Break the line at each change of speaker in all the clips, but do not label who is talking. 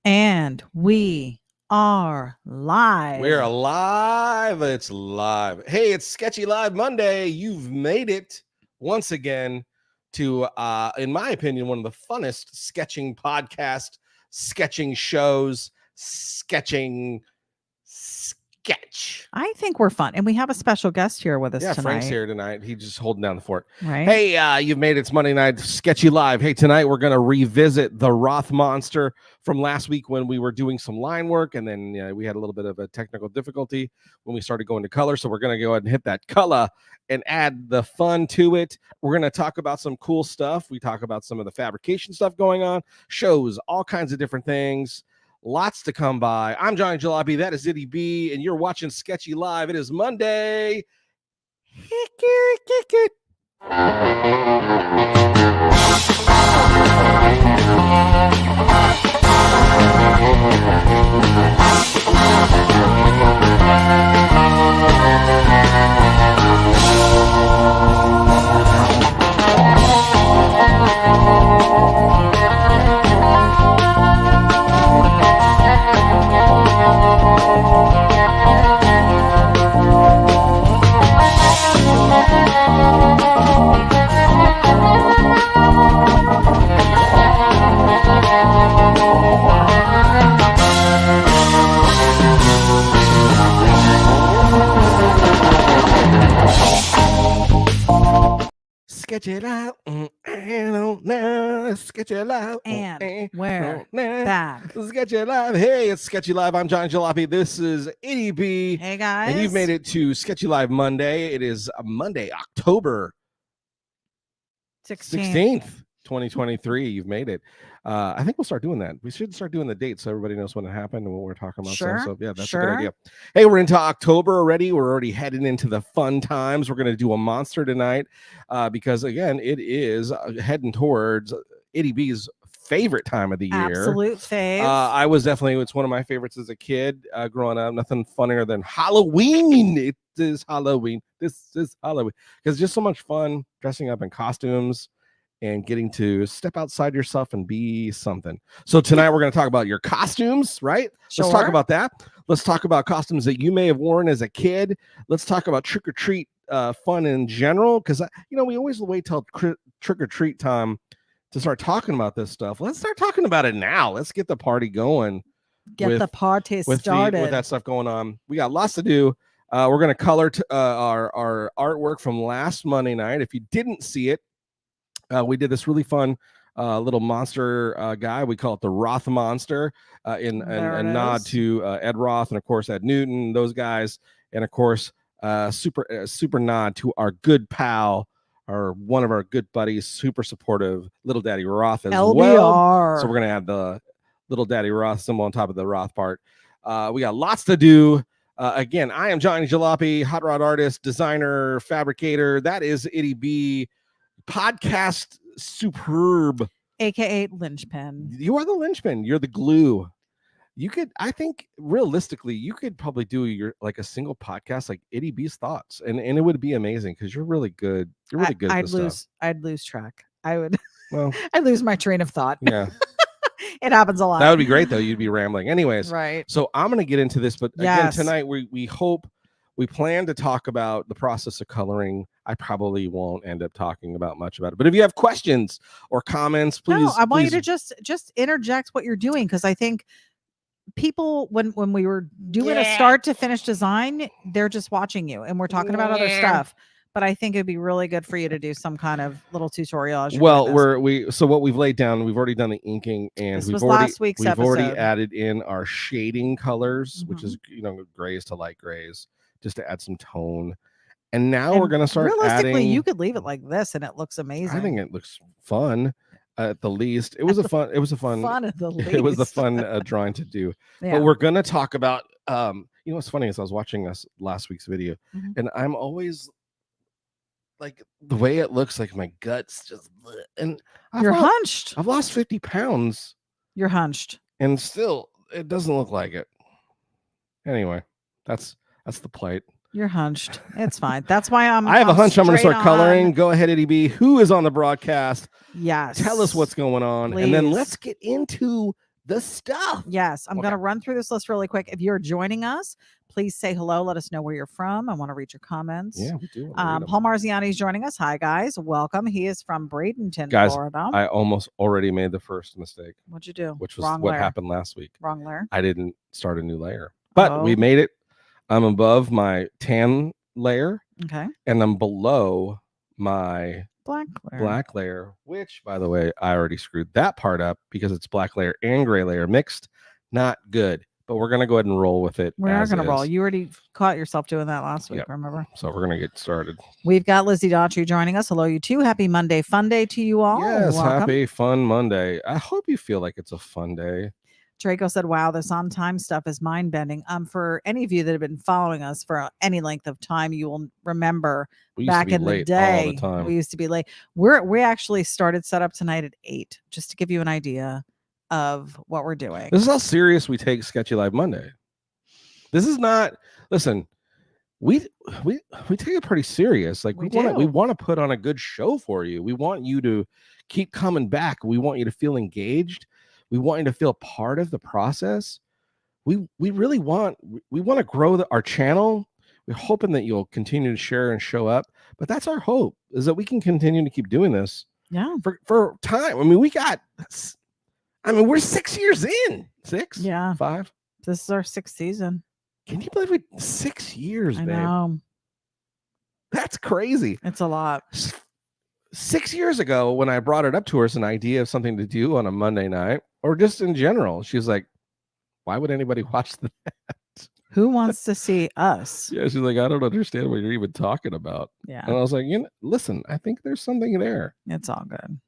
And we are live.
We're alive. It's live. Hey, it's Sketchy Live Monday. You've made it once again to, in my opinion, one of the funnest sketching podcast, sketching shows, sketch.
I think we're fun. And we have a special guest here with us tonight.
Frank's here tonight. He's just holding down the fort.
Right.
Hey, you've made it. It's Monday night, Sketchy Live. Hey, tonight we're going to revisit the Roth Monster from last week when we were doing some line work. And then we had a little bit of a technical difficulty when we started going to color. So we're going to go ahead and hit that color and add the fun to it. We're going to talk about some cool stuff. We talk about some of the fabrication stuff going on, shows, all kinds of different things. Lots to come by. I'm Johnny Jalopy. That is Itty B, and you're watching Sketchy Live. It is Monday. Kick it. Sketch it out, sketch it out,
and we're back.
Sketch it live. Hey, it's Sketchy Live. I'm Johnny Jalopy. This is Itty B.
Hey guys,
and you've made it to Sketchy Live Monday. It is Monday, October 16th, 2023. You've made it. I think we'll start doing that. We should start doing the dates so everybody knows when it happened and what we're talking about.
Sure.
So yeah, that's a good idea. Hey, we're into October already. We're already heading into the fun times. We're going to do a monster tonight because again, it is heading towards Itty B's favorite time of the year.
Absolute fave.
I was definitely, it's one of my favorites as a kid growing up. Nothing funnier than Halloween. It is Halloween. This is Halloween because it's just so much fun dressing up in costumes and getting to step outside yourself and be something. So tonight we're going to talk about your costumes, right?
Sure.
Let's talk about that. Let's talk about costumes that you may have worn as a kid. Let's talk about trick-or-treat fun in general, because we always wait till trick-or-treat time to start talking about this stuff. Let's start talking about it now. Let's get the party going.
Get the party started.
With that stuff going on. We got lots to do. We're going to color our artwork from last Monday night. If you didn't see it, we did this really fun little monster guy. We call it the Roth Monster in a nod to Ed Roth and, of course, Ed Newton, those guys. And, of course, super nod to our good pal, or one of our good buddies, super supportive, Little Daddy Roth as
LDR.
Well. So we're going to add the Little Daddy Roth symbol on top of the Roth part. We got lots to do. Again, I am Johnny Jalopy, hot rod artist, designer, fabricator. That is Itty B. Podcast superb,
aka linchpin.
You are the linchpin. You're the glue. You could, I think, realistically, you could probably do a single podcast like Itty B's thoughts, and it would be amazing because you're really good. You're really good.
I'd lose track. I would.
Well,
I'd lose my train of thought.
Yeah.
It happens a lot.
That would be great though. You'd be rambling. Anyways,
right.
So I'm going to get into this, but again, tonight we plan to talk about the process of coloring. I probably won't end up talking about much about it, but if you have questions or comments, please.
No, I want you to just interject what you're doing, because I think people, when we were doing a start to finish design, they're just watching you, and we're talking about other stuff. But I think it'd be really good for you to do some kind of little tutorial.
Well, so what we've laid down, we've already done the inking, and we've already added in our shading colors, which is grays to light grays, just to add some tone. And now we're going to start
realistically,
adding.
You could leave it like this and it looks amazing.
I think it looks fun at the least. It was a fun drawing to do. Yeah. But we're going to talk about, what's funny is I was watching last week's video, and I'm always like, the way it looks, like my guts just, and
you're hunched.
I've lost 50 pounds.
You're hunched.
And still, it doesn't look like it. Anyway, that's the plight.
You're hunched. It's fine. That's why
I have a hunch I'm going to start coloring. Go ahead, Itty B. Who is on the broadcast?
Yes.
Tell us what's going on.
Please.
And then let's get into the stuff.
Yes, I'm going to
Okay.
run through this list really quick. If you're joining us, please say hello. Let us know where you're from. I want to read your comments.
Yeah, we do. Want to read 'em.
Paul Marziani is joining us. Hi, guys. Welcome. He is from Bradenton,
Guys,
Florida.
I almost already made the first mistake.
What'd you do?
Which was
Wrong
what
layer.
happened last week.
Wrong layer.
I didn't start a new layer, but we
Oh.
made it. I'm above my tan layer,
Okay.
and I'm below my
Black layer.
which, by the way, I already screwed that part up because it's black layer and gray layer mixed. Not good, but we're going to go ahead and roll with it.
We are going to roll.
is.
You already caught yourself doing that last week,
Yep.
remember?
So we're going to get started.
We've got Lizzie Daughtry joining us. Hello, you two. Happy Monday fun day to you all.
Yes,
Welcome.
happy fun Monday. I hope you feel like it's a fun day.
Draco said, wow, this on time stuff is mind bending. For any of you that have been following us for any length of time, you will remember back in the day,
all the time.
we used to be late. We actually started setup tonight at 8, just to give you an idea of what we're doing.
This is how serious we take Sketchy Live Monday. This is not, listen, we take it pretty serious. Like we want to put on a good show for you. We want you to keep coming back. We want you to feel engaged. We want you to feel part of the process. We really want to grow our channel. We're hoping that you'll continue to share and show up. But that's our hope, is that we can continue to keep doing this.
Yeah.
For time. I mean, we're 6 years in. 6?
Yeah.
5?
This is our 6th season.
Can you believe it? 6 years,
I
babe.
know.
That's crazy.
It's a lot.
6 years ago, when I brought it up to her as an idea of something to do on a Monday night, or just in general, she was like, why would anybody watch that?
Who wants to see us?
Yeah, she's like, I don't understand what you're even talking about.
Yeah.
And I was like, listen, I think there's something there.
It's all good.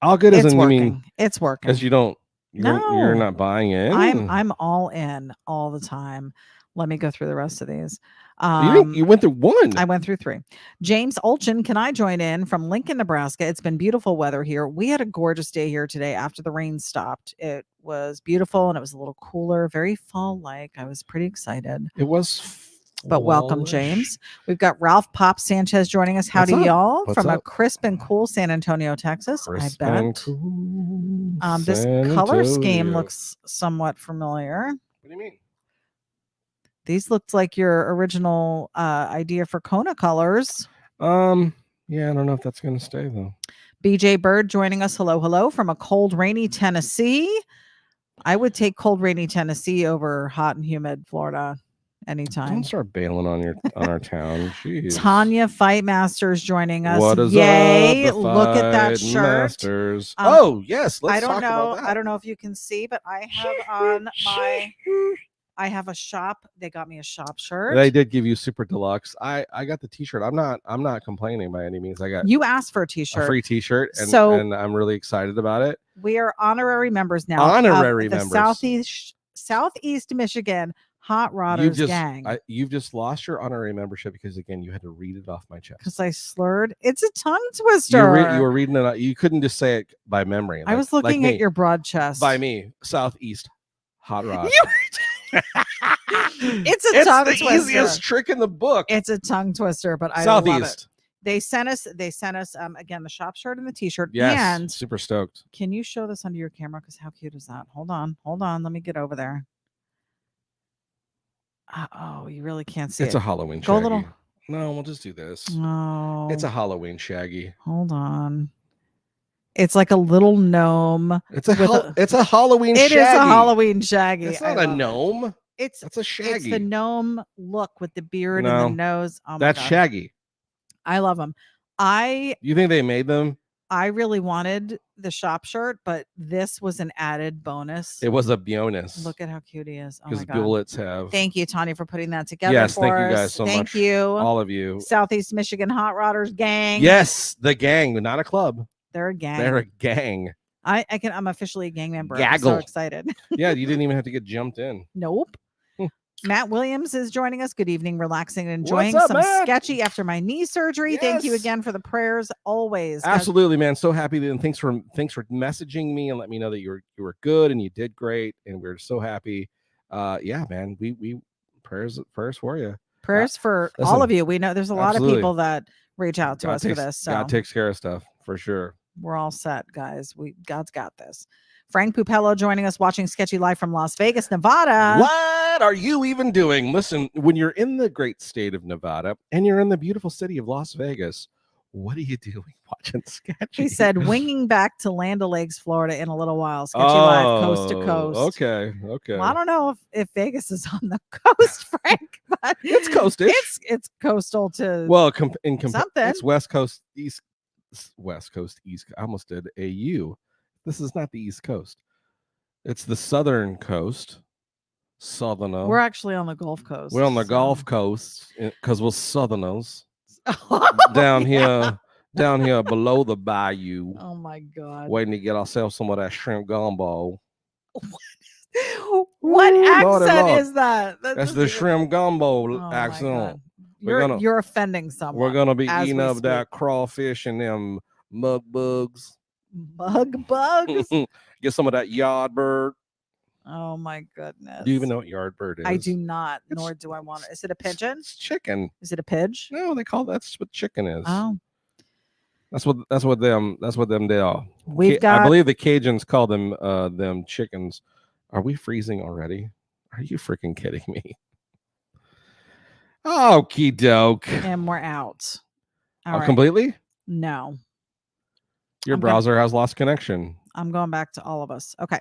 All good
It's
isn't,
working.
you mean,
it's working.
because you're not buying in.
I'm all in all the time. Let me go through the rest of these.
You went through 1.
I went through 3. James Olchin, can I join in from Lincoln, Nebraska? It's been beautiful weather here. We had a gorgeous day here today after the rain stopped. It was beautiful and it was a little cooler, very fall-like. I was pretty excited.
It was
But welcome, James. We've got Ralph Pop Sanchez joining us. Howdy, y'all, from a crisp and cool San Antonio, Texas.
Crisp
I bet.
and cool
This
San
color scheme
Antonio.
looks somewhat familiar.
What do you mean?
These looked like your original idea for Kona colors.
Yeah, I don't know if that's going to stay, though.
BJ Bird joining us. Hello, hello, from a cold, rainy Tennessee. I would take cold, rainy Tennessee over hot and humid Florida anytime.
Don't start bailing on our town. Jeez.
Tanya Fight Masters joining us.
What is
Yay!
up,
Look at that
Fight
shirt.
Masters. Oh yes, let's
I don't
talk
know.
about that.
I don't know if you can see, but I have on my. I have a shop. They got me a shop shirt.
They did give you super deluxe. I got the t-shirt. I'm not complaining by any means. I got
You asked for a t-shirt.
a free t-shirt, and,
So-
and I'm really excited about it.
We are honorary members now.
Honorary
of the
members.
Southeast Michigan Hot Rodders gang.
You've just lost your honorary membership because again you had to read it off my chest.
Because I slurred. It's a tongue twister.
You were reading it. You couldn't just say it by memory.
I was looking at your broad chest.
By me, Southeast Hot Rod.
It's a tongue twister.
It's the easiest trick in the book.
It's a tongue twister, but I
Southeast.
love it. They sent us again the shop shirt and the t-shirt.
Yes,
and
super stoked.
can you show this under your camera? Because how cute is that? Hold on. Let me get over there. Oh, you really can't see
It's
it.
a Halloween
Go a
Shaggy.
little.
No, we'll just do this.
No.
It's a Halloween Shaggy.
Hold on. It's like a little gnome.
It's a Halloween
It
Shaggy.
is a Halloween Shaggy.
It's not a gnome. That's a Shaggy.
It's the gnome look with the beard and the nose. Oh my
that's
God.
Shaggy.
I love them.
You think they made them?
I really wanted the shop shirt, but this was an added bonus.
It was a bonus.
Look at how cute he is. Oh my
Because
God.
bullets have.
Thank you, Tanya, for putting that together.
Yes,
for
thank you
us.
guys so much.
Thank you.
All of you.
Southeast Michigan Hot Rodders gang.
Yes, the gang, not a club.
They're a gang.
They're a gang.
I'm officially a gang member.
Gaggle.
I'm so excited.
Yeah, you didn't even have to get jumped in.
Nope. Matt Williams is joining us. Good evening, relaxing and enjoying
What's up,
some
Matt?
Sketchy after my knee surgery. Thank you
Yes.
again for the prayers always.
Absolutely, man. So happy, and thanks for messaging me and let me know that you were good and you did great, and we're so happy. Yeah, man. We prayers for you.
Prayers for
listen,
all of you. We know there's a lot
absolutely.
of people that reach out to us for this. So
God takes care of stuff for sure.
we're all set, guys. God's got this. Frank Pupello joining us, watching Sketchy live from Las Vegas, Nevada.
What are you even doing? Listen, when you're in the great state of Nevada and you're in the beautiful city of Las Vegas, what are you doing watching Sketchy?
He said, winging back to Land O'Lakes, Florida in a little while. Sketchy live, coast to coast.
Okay.
Well, I don't know if Vegas is on the coast, Frank, but
it's coastish.
It's coastal to
something. It's West Coast, East East. I almost did AU. This is not the East Coast. It's the Southern Coast. Southerner.
We're actually on the Gulf Coast.
We're on the Gulf Coast because we're Southerners. down here below the bayou.
Oh my God.
Waiting to get ourselves some of that shrimp gumbo.
What
Ooh,
accent is that?
That's the shrimp gumbo accent.
You're offending someone.
We're gonna be eating up that crawfish and them mug bugs.
Mug bugs?
Get some of that yard bird.
Oh my goodness.
Do you even know what yard bird is?
I do not, nor do I want it. Is it a pigeon?
It's chicken.
Is it a pidge?
No, that's what chicken is.
Oh.
That's what them they are.
I
believe the Cajuns call them chickens. Are we freezing already? Are you freaking kidding me? Okie doke.
And we're out. All right.
Completely?
No.
Your browser has lost connection.
I'm going back to all of us. Okay.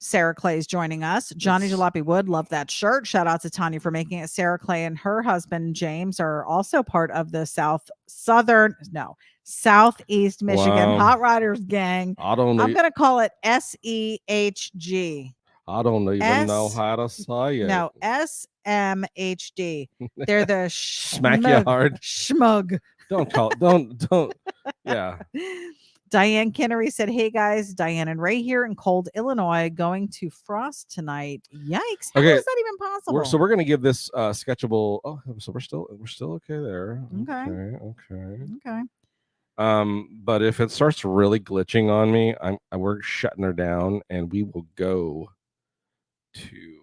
Sarah Clay is joining us. Johnny Jalopy Wood, love that shirt. Shout out to Tanya for making it. Sarah Clay and her husband James are also part of the Southeast Michigan Hot Riders gang. I'm going to call it SEHG.
I don't even know how to say it.
No, SMHD. They're the
smack you hard
schmug.
Don't. Yeah.
Diane Kinnery said, "Hey guys, Diane and Ray here in cold Illinois, going to frost tonight. Yikes! How is that even possible?"
So we're gonna give this sketchable. Oh, so we're still okay there.
Okay.
But if it starts really glitching on me, we're shutting her down, and we will go to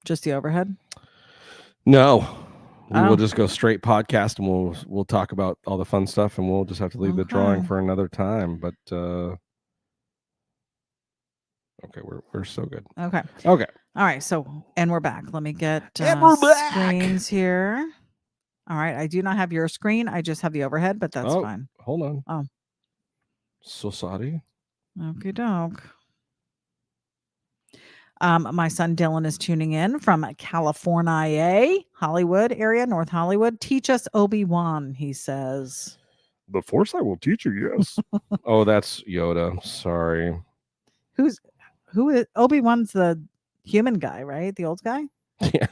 just the overhead.
No. We will just go straight podcast, and we'll talk about all the fun stuff, and we'll just have to leave the drawing for another time. But okay, we're so good.
Okay.
All
right. So, and we're back. Let me get screens here. All right. I do not have your screen. I just have the overhead, but that's fine.
Hold on.
Oh,
so sorry.
Okie doke. My son Dylan is tuning in from California, Hollywood area, North Hollywood. Teach us Obi-Wan, he says.
The Force I will teach you, yes. Oh, that's Yoda. Sorry.
Who is Obi-Wan's the human guy, right? The old guy?
Yeah,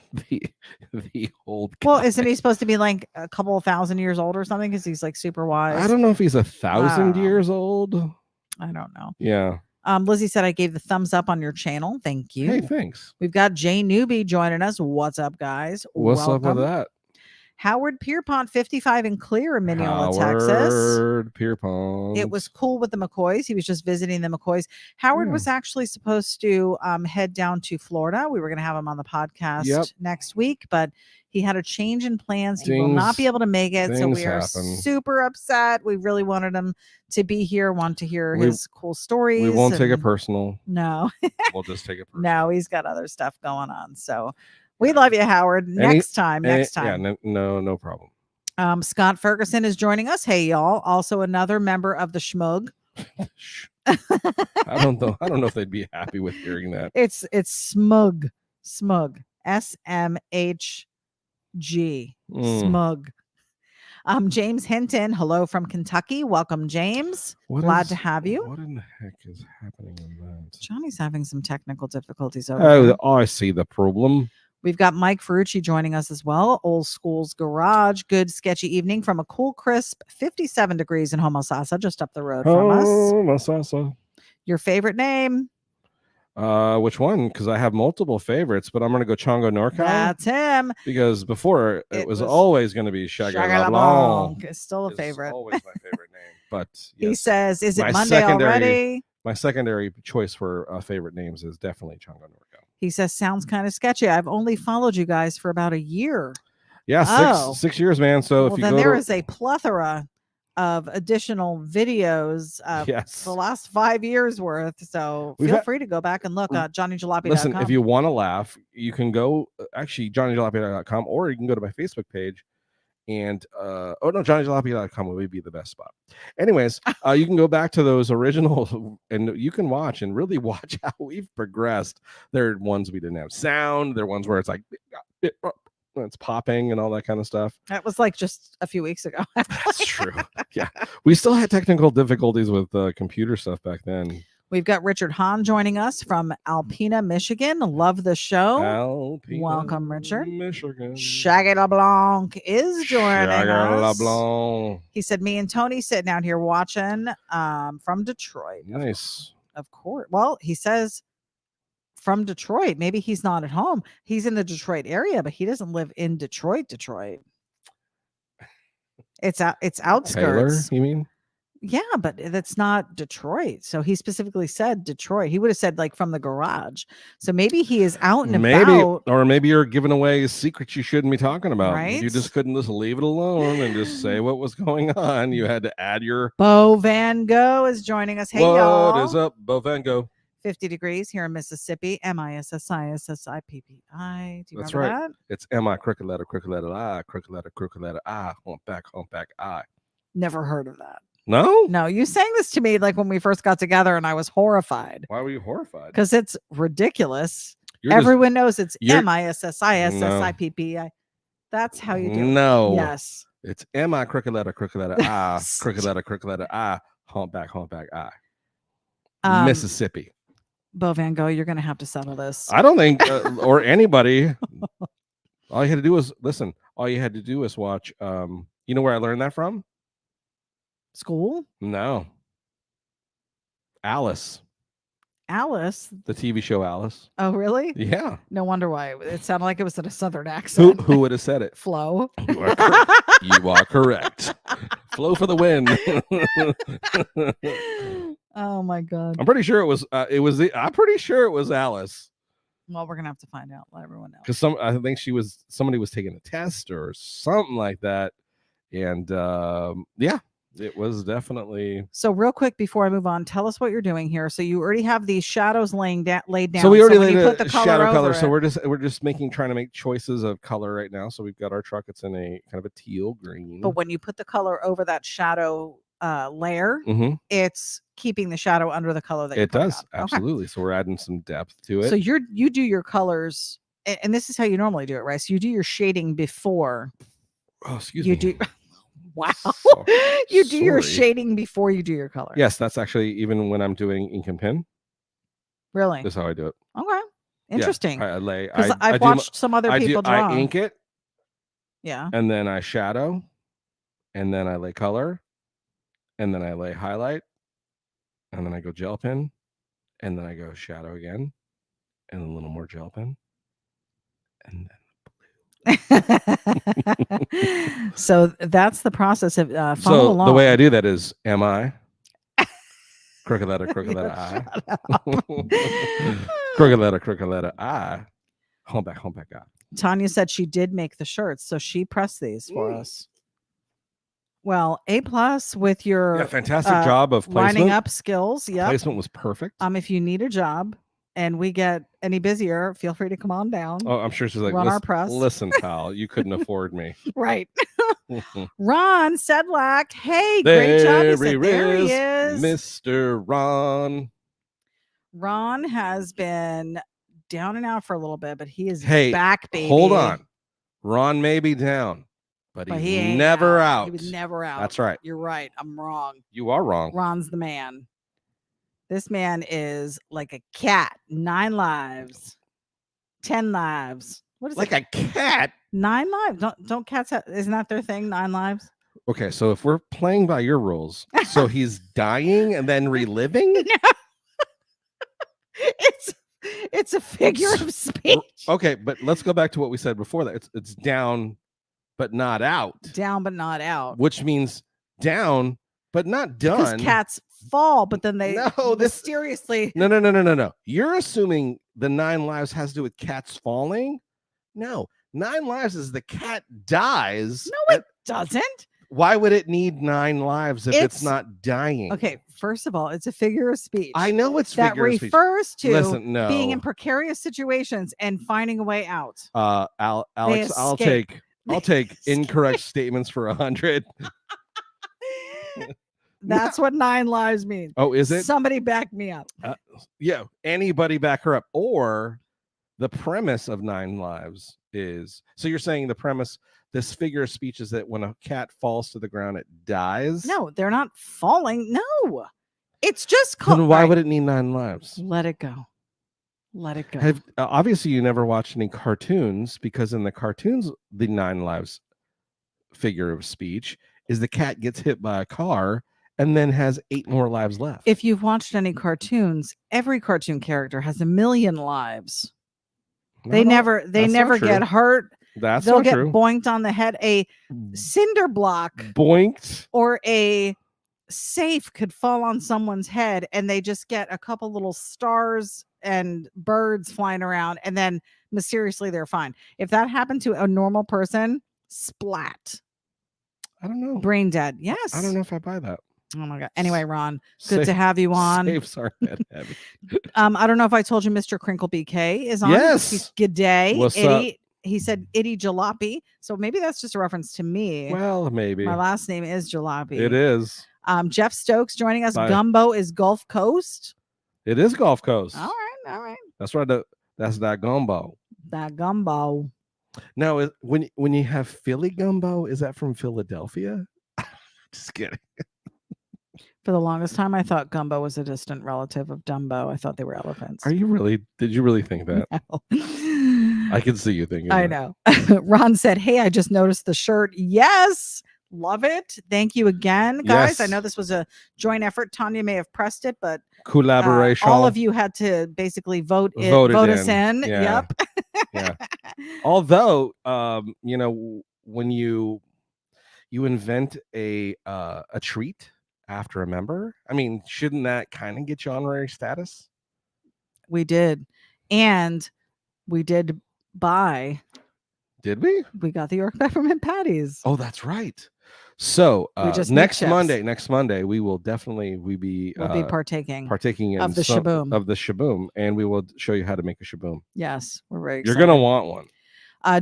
the old guy.
Well, isn't he supposed to be like a couple of 1,000 years old or something? Because he's like super wise.
I don't know if he's 1,000 years old.
I don't know.
Yeah.
Lizzie said, I gave the thumbs up on your channel. Thank you.
Hey, thanks.
We've got Jay Newby joining us. What's up, guys?
What's up with that?
Howard Pierpont, 55 and clear in Mineola, Texas.
Howard Pierpont.
It was cool with the McCoys. He was just visiting the McCoys. Howard was actually supposed to head down to Florida. We were going to have him on the podcast next week, but he had a change in plans. He will not be able to make it. So we are super upset. We really wanted him to be here, want to hear his cool stories.
We won't take it personal.
No.
We'll just take it personal.
No, he's got other stuff going on. So we love you, Howard. Next time.
Yeah, no problem.
Scott Ferguson is joining us. Hey, y'all. Also another member of the Schmug.
I don't know if they'd be happy with hearing that.
It's Smug. SMHG. Smug. James Hinton. Hello from Kentucky. Welcome, James. Glad to have you.
What in the heck is happening in that?
Johnny's having some technical difficulties over there.
I see the problem.
We've got Mike Ferrucci joining us as well. Old School's Garage. Good sketchy evening from a cool, crisp 57 degrees in Homosassa, just up the road from us.
Homosassa.
Your favorite name?
Which one? Because I have multiple favorites, but I'm going to go Chongo NorCal.
That's him.
Because before it was always going to be
Shagalabong. It's still a favorite.
Always my favorite name. But
yes. He says, "Is it Monday already?"
My secondary choice for favorite names is definitely Chongo NorCal.
He says, "Sounds kind of sketchy. I've only followed you guys for about a year."
Yeah, 6 years, man. So if you
then there is a plethora of additional videos
Yes.
the last 5 years worth. So
We've
feel
had-
free to go back and look at johnnyjalopy.com.
Listen, if you want to laugh, you can go actually johnnyjalopy.com, or you can go to my Facebook page. And johnnyjalopy.com would be the best spot. Anyways, you can go back to those original and you can watch and really watch how we've progressed. There are ones we didn't have sound. There are ones where it's like it's popping and all that kind of stuff.
That was like just a few weeks ago.
That's true. Yeah, we still had technical difficulties with computer stuff back then.
We've got Richard Hahn joining us from Alpena, Michigan. Love the show.
Alpena,
Welcome, Richard.
Michigan.
Shaggy LeBlanc is joining
Shaggy
us.
LeBlanc.
He said, me and Tony sitting out here watching from Detroit.
Nice.
Of course. Well, he says from Detroit. Maybe he's not at home. He's in the Detroit area, but he doesn't live in Detroit. It's outskirts.
Taylor, you mean?
Yeah, but that's not Detroit. So he specifically said Detroit. He would have said like from the garage. So maybe he is out and about.
Or maybe you're giving away secrets you shouldn't be talking about.
Right?
You just couldn't just leave it alone and just say what was going on. You had to add your.
Bo Van Gogh is joining us. Hey,
what
y'all.
What is up, Bo Van Gogh?
50 degrees here in Mississippi. MISSISSIPPI. Do you
That's
remember
right.
that?
It's M-I, crooked letter, I, crooked letter, I, humpback, I.
Never heard of that.
No?
No, you sang this to me like when we first got together and I was horrified.
Why were you horrified?
Because it's ridiculous. Everyone knows it's MISSISSIPPI. That's how you do it.
No.
Yes.
It's M-I, crooked letter, I, crooked letter, I, humpback, I. Mississippi.
Bo Van Gogh, you're going to have to settle this.
I don't think, or anybody. All you had to do was listen. All you had to do was watch. You know where I learned that from?
School?
No. Alice.
Alice?
The TV show Alice.
Oh, really?
Yeah.
No wonder why. It sounded like it was in a Southern accent.
Who would have said it?
Flo.
You are correct. You are correct. Flo for the win.
Oh my God.
I'm pretty sure it was. I'm pretty sure it was Alice.
Well, we're gonna have to find out. Let everyone know.
Because I think somebody was taking a test or something like that, and yeah, it was definitely.
So real quick before I move on, tell us what you're doing here. So you already have these shadows laid down.
So we already laid
put the
shadow color. So
it,
we're just trying to make choices of color right now. So we've got our truck. It's in a kind of a teal green.
but when you put the color over that shadow layer, it's keeping the shadow under the color that
it does.
on.
Absolutely. Okay. So we're adding some depth to it.
So you do your colors, and this is how you normally do it, right? So you do your shading before.
Oh, excuse me.
You do. Wow.
So,
you do your shading before you do your color.
Yes, that's actually even when I'm doing ink and pen.
Really?
That's how I do it.
Okay. Interesting.
Yeah,
I've watched some other people draw.
I ink it.
Yeah.
And then I shadow, and then I lay color, and then I lay highlight, and then I go gel pen, and then I go shadow again, and a little more gel pen, and then
so that's the process of follow along.
The way I do that is MI crooked letter I crooked letter I humpback I.
Tanya said she did make the shirts, so she pressed these for us. Well, A+ with your
fantastic job of placement.
lining up skills. Yeah,
placement was perfect.
If you need a job and we get any busier, feel free to come on down.
Oh, I'm sure she's like,
run our press.
Listen, pal, you couldn't afford me.
Right. Ron Sedlak. Hey, great job. There he is.
Mr. Ron.
Ron has been down and out for a little bit, but he is back, baby.
Hold on. Ron may be down, but he's never out.
He was never out.
That's right.
You're right. I'm wrong.
You are wrong.
Ron's the man. This man is like a cat. 9 lives. 10 lives. What is
like
it?
A cat?
9 lives. Don't cats have, isn't that their thing? 9 lives?
Okay, so if we're playing by your rules, so he's dying and then reliving?
No. It's a figure of speech.
Okay, but let's go back to what we said before that. It's down but not out.
Down but not out.
Which means down but not done.
Because cats fall, but then they mysteriously.
No. You're assuming the 9 lives has to do with cats falling? No. 9 lives is the cat dies.
No, it doesn't.
Why would it need 9 lives if it's not dying?
Okay, first of all, it's a figure of speech.
I know it's
that
figure of speech.
refers to
Listen, no.
being in precarious situations and finding a way out.
Alex, I'll take incorrect statements for 100.
That's what 9 lives means.
Oh, is it?
Somebody back me up.
Yeah, anybody back her up. Or the premise of 9 lives is, so you're saying the premise, this figure of speech is that when a cat falls to the ground, it dies?
No, they're not falling. No, it's just called.
Then why would it need 9 lives?
Let it go. Let it go.
Obviously, you never watched any cartoons, because in the cartoons, the 9 lives figure of speech is the cat gets hit by a car and then has 8 more lives left.
If you've watched any cartoons, every cartoon character has 1 million lives. They never get hurt. They'll get boinked on the head. A cinder block
boinked
or a safe could fall on someone's head and they just get a couple little stars and birds flying around, and then mysteriously they're fine. If that happened to a normal person, splat.
I don't know.
Brain dead. Yes.
I don't know if I buy that.
Oh my God. Anyway, Ron, good to have you on.
Safes aren't that heavy.
I don't know if I told you Mr. Crinkle BK is on.
Yes.
Good day.
What's
Itty.
up?
He said Itty Jalopy. So maybe that's just a reference to me.
Well, maybe.
My last name is Jalopy.
It is.
Jeff Stokes joining us.
Bye.
Gumbo is Gulf Coast.
It is Gulf Coast.
All right.
That's right. That's that gumbo.
That gumbo.
Now, when you have Philly gumbo, is that from Philadelphia? Just kidding.
For the longest time, I thought gumbo was a distant relative of Dumbo. I thought they were elephants.
Are you really? Did you really think that?
No.
I can see you thinking.
I know. Ron said, "Hey, I just noticed the shirt. Yes, love it. Thank you again, guys.
Yes.
I know this was a joint effort. Tanya may have pressed it, but
collaboration.
all of you had to basically vote us in.
Yeah.
Yep.
Yeah. Although, when you invent a treat after a member, I mean, shouldn't that kind of get you honorary status?
We did, and we did buy.
Did we?
We got the York peppermint patties.
Oh, that's right. So next Monday, we will definitely
we'll be partaking
in
of the
shaboom, and we will show you how to make a shaboom.
Yes, we're very excited.
You're gonna want one.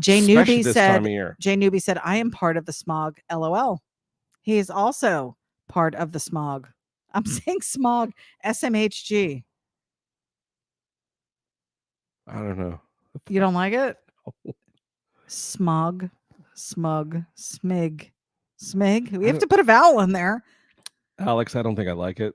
Jay Newby said, I am part of the smog. LOL. He is also part of the smog. I'm saying smog. SMHG.
I don't know.
You don't like it? Smog, smug, smig, smig. We have to put a vowel in there.
Alex, I don't think I like it.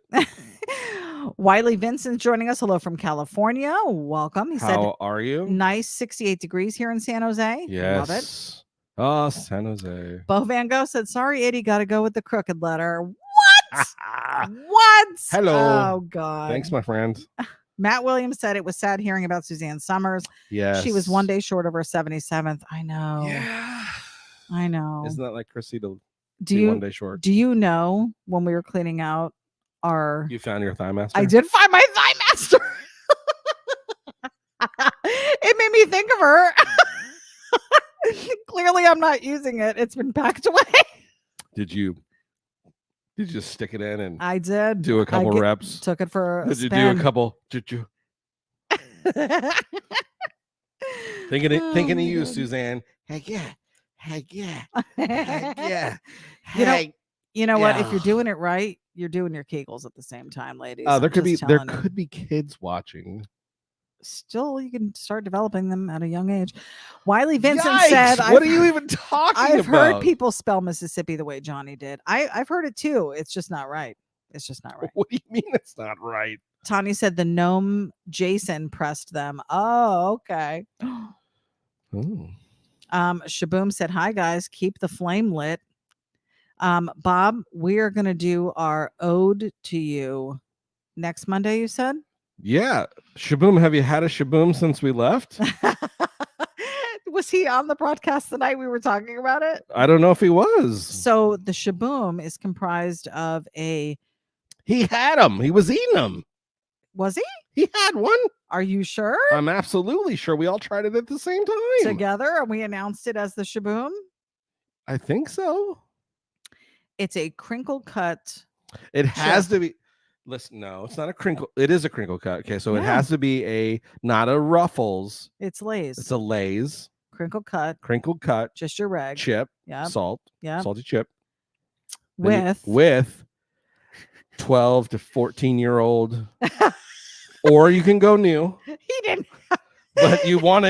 Wiley Vincent's joining us. Hello from California. Welcome. He said,
how are you?
Nice 68 degrees here in San Jose.
Yes.
Love it.
Oh, San Jose.
Bo Van Gogh said, sorry, Eddie, got to go with the crooked letter. What? What?
Hello.
Oh, God.
Thanks, my friend.
Matt Williams said it was sad hearing about Suzanne Summers.
Yes.
She was 1 day short of her 77th. I know.
Yeah.
I know.
Isn't that like Chrissy to be 1 day short?
Do you know when we were cleaning out our...
You found your thigh master?
I did find my thigh master. It made me think of her. Clearly, I'm not using it. It's been packed away.
Did you just stick it in and
I did
do a couple reps?
Took it for a
Did
spin.
you do a couple? Did you? Thinking of you, Suzanne. Heck yeah. Heck yeah. Heck yeah.
You know what? If you're doing it right, you're doing your Kegels at the same time, ladies.
There could be kids watching.
Still, you can start developing them at a young age. Wiley Vincent
Yikes,
said,
what are you even talking about?
I've heard people spell Mississippi the way Johnny did. I've heard it too. It's just not right. It's just not right.
What do you mean it's not right?
Tanya said the gnome Jason pressed them. Oh, okay. Shaboom said, hi guys, keep the flame lit. Bob, we are going to do our ode to you next Monday, you said?
Yeah. Shaboom, have you had a shaboom since we left?
Was he on the broadcast the night we were talking about it?
I don't know if he was.
So the shaboom is comprised of
He had them. He was eating them.
Was he?
He had one.
Are you sure?
I'm absolutely sure. We all tried it at the same time.
Together, and we announced it as the shaboom?
I think so.
It's a crinkle cut.
It has
chip.
to be. Listen, no, it's not a crinkle. It is a crinkle cut. Okay, so it
Yeah.
has to be not a Ruffles.
It's Lay's.
It's a Lay's
crinkle cut.
crinkle cut
Just your reg.
chip,
Yeah.
salt,
Yeah.
salty chip.
With
12 to 14-year-old, or you can go new.
He didn't.
But you want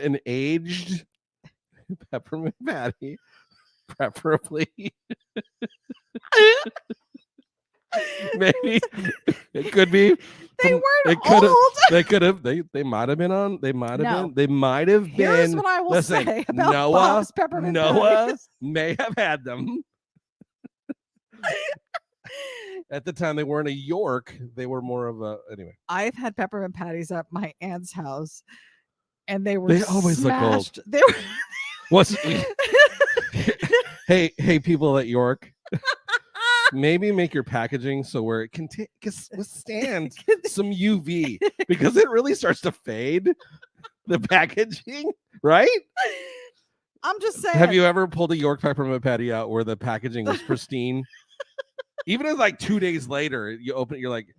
an aged peppermint patty, preferably. Maybe it could be.
They weren't
It could have. They might have been on. They might have been. They might have been.
Here's what I will say about Bob's peppermint
Noah
patties.
may have had them. At the time, they weren't a York. They were more of a. Anyway,
I've had peppermint patties at my aunt's house, and they
always
smashed.
look old. What's hey, people at York. Maybe make your packaging so where it can withstand some UV, because it really starts to fade, the packaging, right?
I'm just saying.
Have you ever pulled a York peppermint patty out where the packaging was pristine? Even if like 2 days later you open it, you're like,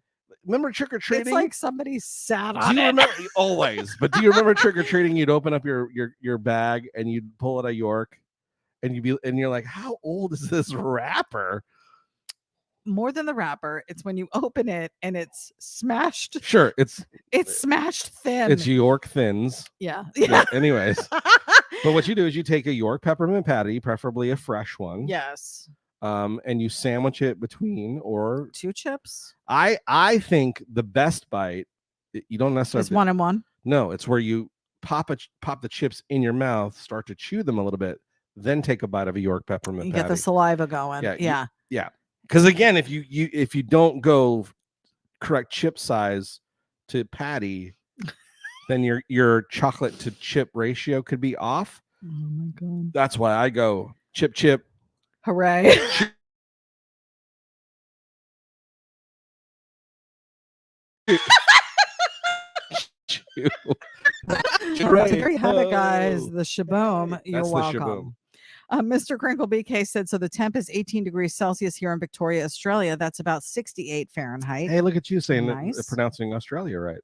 remember trick or treating?
It's like somebody sat on
do you
it.
remember always? But do you remember trick or treating? You'd open up your bag and you'd pull it a York, and you're like, how old is this wrapper?
More than the wrapper, it's when you open it and it's smashed.
Sure, it's
smashed thin.
It's York thins.
Yeah.
Anyways, but what you do is you take a York peppermint patty, preferably a fresh one.
Yes.
And you sandwich it between or
2 chips.
I think the best bite, you don't necessarily.
It's 1 and 1.
No, it's where you pop the chips in your mouth, start to chew them a little bit, then take a bite of a York peppermint patty.
Get the saliva going. Yeah.
Yeah. Because again, if you don't go correct chip size to patty, then your chocolate to chip ratio could be off.
Oh my god!
That's why I go chip.
Hooray! Right. There you have it, guys. The shaboom. You're welcome. Mr. Crinkle BK said, so the temp is 18 degrees Celsius here in Victoria, Australia. That's about 68 Fahrenheit.
Hey, look at you saying
nice.
Pronouncing Australia right.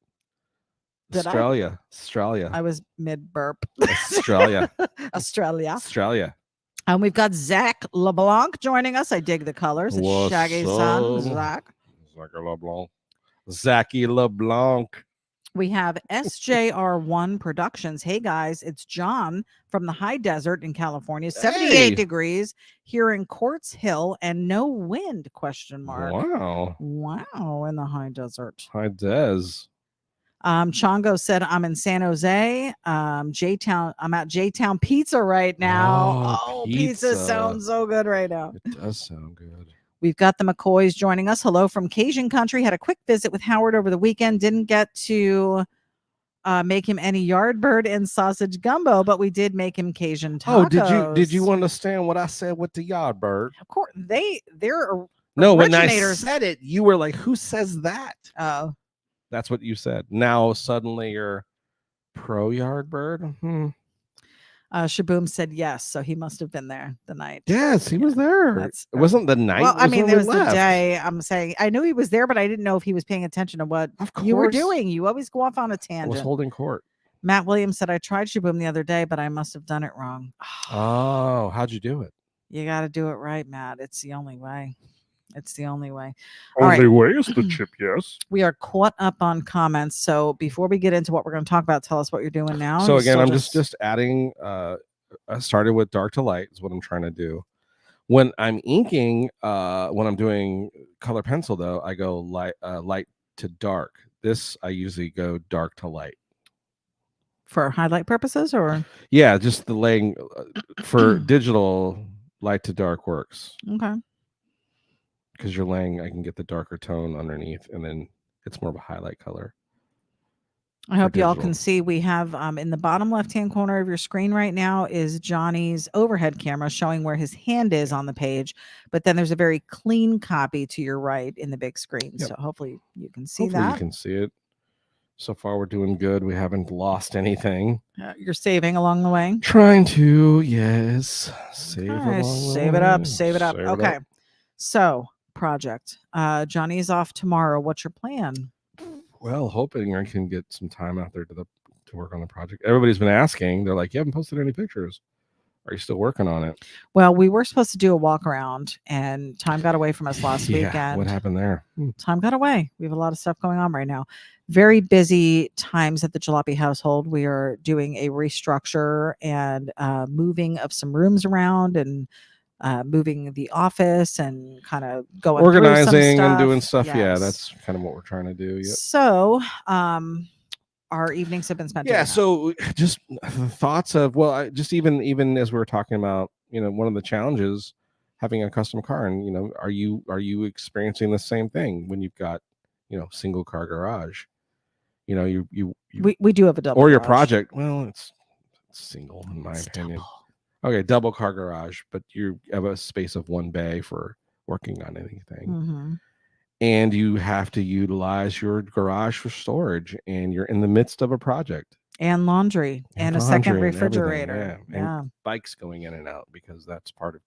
Did
Australia.
I was mid burp.
Australia.
Australia. And we've got Zach LeBlanc joining us. I dig the colors. It's Shaggy's son, Zach.
Zachy LeBlanc.
We have SJR1 Productions. Hey guys, it's John from the high desert in California. 78 degrees here in Quartz Hill and no wind, ? Wow, in the high desert.
High des.
Chongo said, I'm in San Jose. J-Town. I'm at J-Town Pizza right now. Oh, pizza sounds so good right now.
It does sound good.
We've got the McCoys joining us. Hello from Cajun country. Had a quick visit with Howard over the weekend. Didn't get to make him any yardbird and sausage gumbo, but we did make him Cajun tacos.
Oh, did you understand what I said with the yardbird?
Of course, they're
no. When I said it, you were like, "Who says that?"
Oh,
that's what you said. Now suddenly you're pro yardbird.
Shaboom said yes, so he must have been there the night.
Yes, he was there. It wasn't the night.
Well, I mean, it was the day. I'm saying I knew he was there, but I didn't know if he was paying attention to what you were doing. You always go off on a tangent.
I was holding court.
Matt Williams said, I tried Shaboom the other day, but I must have done it wrong.
Oh, how'd you do it?
You got to do it right, Matt. It's the only way. It's the only way.
Only way is the chip, yes.
We are caught up on comments. So before we get into what we're going to talk about, tell us what you're doing now.
So again, I'm just adding. I started with dark to light is what I'm trying to do. When I'm inking, when I'm doing color pencil, though, I go light to dark. This I usually go dark to light.
For highlight purposes, or
yeah, just the laying for digital. Light to dark works.
Okay.
Because you're laying, I can get the darker tone underneath, and then it's more of a highlight color.
I hope y'all can see we have in the bottom left-hand corner of your screen right now is Johnny's overhead camera showing where his hand is on the page, but then there's a very clean copy to your right in the big screen. Yep. So hopefully you can see that.
You can see it. So far we're doing good. We haven't lost anything.
You're saving along the way?
Trying to, yes. Save
it up. Okay. So, project. Johnny's off tomorrow. What's your plan?
Well, hoping I can get some time out there to work on the project. Everybody's been asking. They're like, "You haven't posted any pictures. Are you still working on it?"
Well, we were supposed to do a walk around, and time got away from us last weekend.
What happened there?
Time got away. We have a lot of stuff going on right now. Very busy times at the Jalopy household. We are doing a restructure and moving of some rooms around, and moving the office, and kind of going
Organizing
through some stuff.
and doing stuff.
Yes.
Yeah, that's kind of what we're trying to do. Yep.
So, our evenings have been spent.
Yeah.
doing
So just thoughts of, well, just even as we were talking about, one of the challenges having a custom car, and are you experiencing the same thing when you've got single car garage?
we do have a double
or your
garage.
project. Well, it's single in my opinion.
Double.
Okay, double car garage, but you have a space of one bay for working on anything.
Mm-hmm.
And you have to utilize your garage for storage, and you're in the midst of a project.
And laundry and a second refrigerator.
And bikes going in and out, because that's part of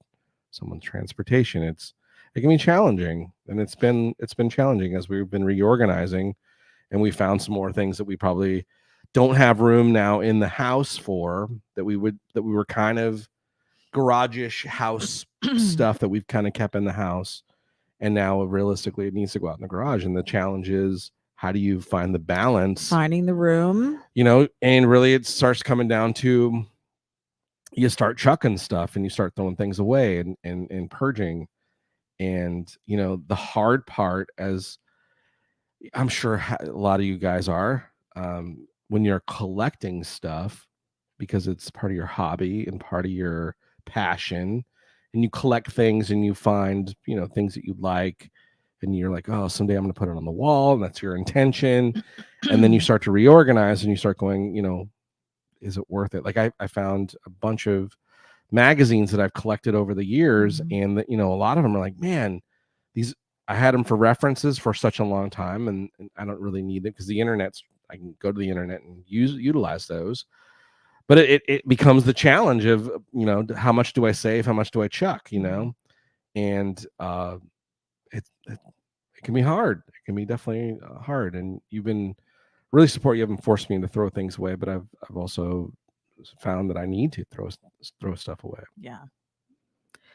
someone's transportation. It can be challenging, and it's been challenging as we've been reorganizing, and we found some more things that we probably don't have room now in the house for, that we were kind of garage-ish house stuff that we've kind of kept in the house. And now realistically it needs to go out in the garage. And the challenge is, how do you find the balance?
Finding the room.
And really it starts coming down to, you start chucking stuff and you start throwing things away and purging. And, the hard part, as I'm sure a lot of you guys are, when you're collecting stuff, because it's part of your hobby and part of your passion, and you collect things and you find, things that you like, and you're like, oh, someday I'm going to put it on the wall, and that's your intention. And then you start to reorganize and you start going, is it worth it? Like I found a bunch of magazines that I've collected over the years, and that, a lot of them are like, man, I had them for references for such a long time, and I don't really need it, because I can go to the internet and utilize those. But it becomes the challenge of, how much do I save? How much do I chuck? And it can be hard. It can be definitely hard. And you've been really supportive. You haven't forced me to throw things away, but I've also found that I need to throw stuff away.
Yeah.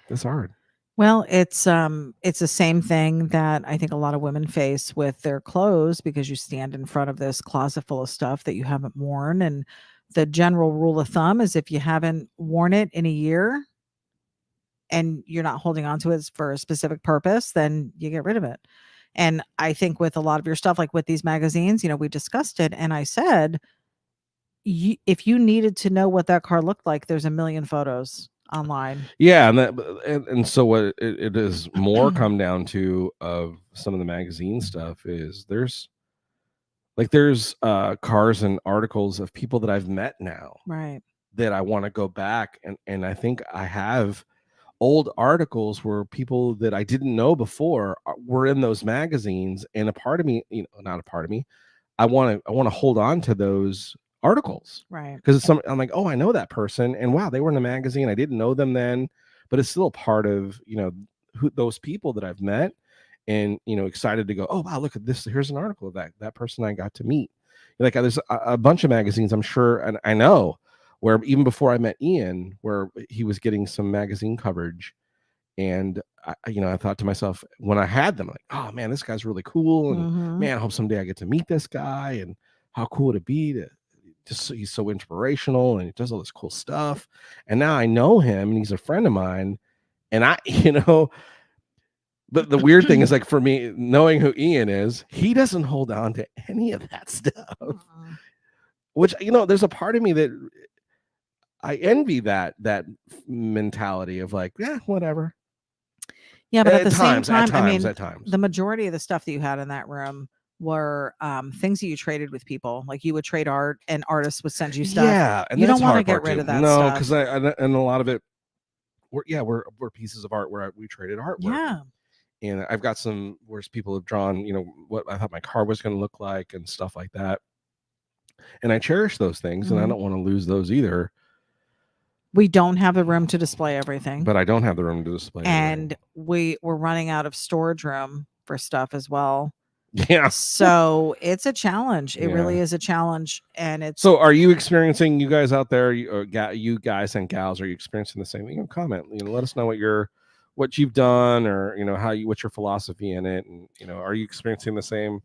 It's hard.
Well, it's the same thing that I think a lot of women face with their clothes, because you stand in front of this closet full of stuff that you haven't worn. And the general rule of thumb is, if you haven't worn it in a year and you're not holding on to it for a specific purpose, then you get rid of it. And I think with a lot of your stuff, like with these magazines, we discussed it, and I said, if you needed to know what that car looked like, there's a million photos online.
Yeah, and so what it is more come down to, of some of the magazine stuff, is there's cars and articles of people that I've met now,
right,
that I want to go back, and I think I have old articles where people that I didn't know before were in those magazines, and a part of me, not a part of me, I want to hold on to those articles,
right,
because it's I'm like, oh, I know that person, and wow, they were in the magazine. I didn't know them then, but it's still a part of those people that I've met, and excited to go, oh wow, look at this, here's an article of that person I got to meet. Like there's a bunch of magazines, I'm sure, and I know, where even before I met Ian, where he was getting some magazine coverage, and I thought to myself, when I had them, like, oh man, this guy's really cool, and man, I hope someday I get to meet this guy, and how cool would it be to just, he's so inspirational and he does all this cool stuff. And now I know him and he's a friend of mine, and but the weird thing is, like, for me, knowing who Ian is, he doesn't hold on to any of that stuff, which, there's a part of me that I envy that mentality of, like, yeah, whatever.
Yeah, but at the same time,
at times,
the majority of the stuff that you had in that room were things that you traded with people. Like, you would trade art, and artists would send you stuff.
Yeah, and
you
don't
want to get rid of that
no,
stuff.
because and a lot of it, we're pieces of art where we traded artwork.
Yeah.
And I've got some where people have drawn, what I thought my car was going to look like and stuff like that. And I cherish those things, and I don't want to lose those either.
We don't have the room to display everything.
But I don't have the room to display
and we're running out of storage room for stuff as well.
Yeah.
So it's a challenge. It really
Yeah.
is a challenge. And it's
So are you experiencing, you guys out there, you guys and gals, are you experiencing the same thing? Comment, let us know what you've done, or what's your philosophy in it, and are you experiencing the same,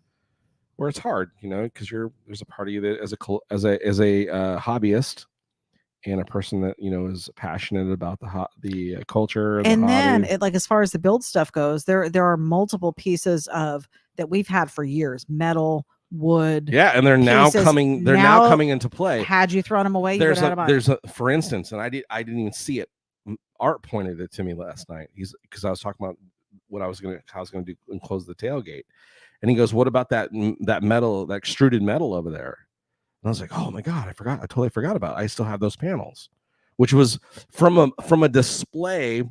where it's hard, because there's a part of you that as a hobbyist and a person that is passionate about the culture, the
and then
hobby.
like as far as the build stuff goes, there are multiple pieces of that we've had for years, metal, wood.
Yeah, and they're now
pieces.
coming. They're now coming into play.
Had you thrown them away,
there's a for instance, and I didn't even see it. Art pointed it to me last night. Because I was talking about how I was gonna do and close the tailgate, and he goes, "What about that metal, that extruded metal over there?" And I was like, "Oh my god, I totally forgot about it. I still have those panels," which was from a display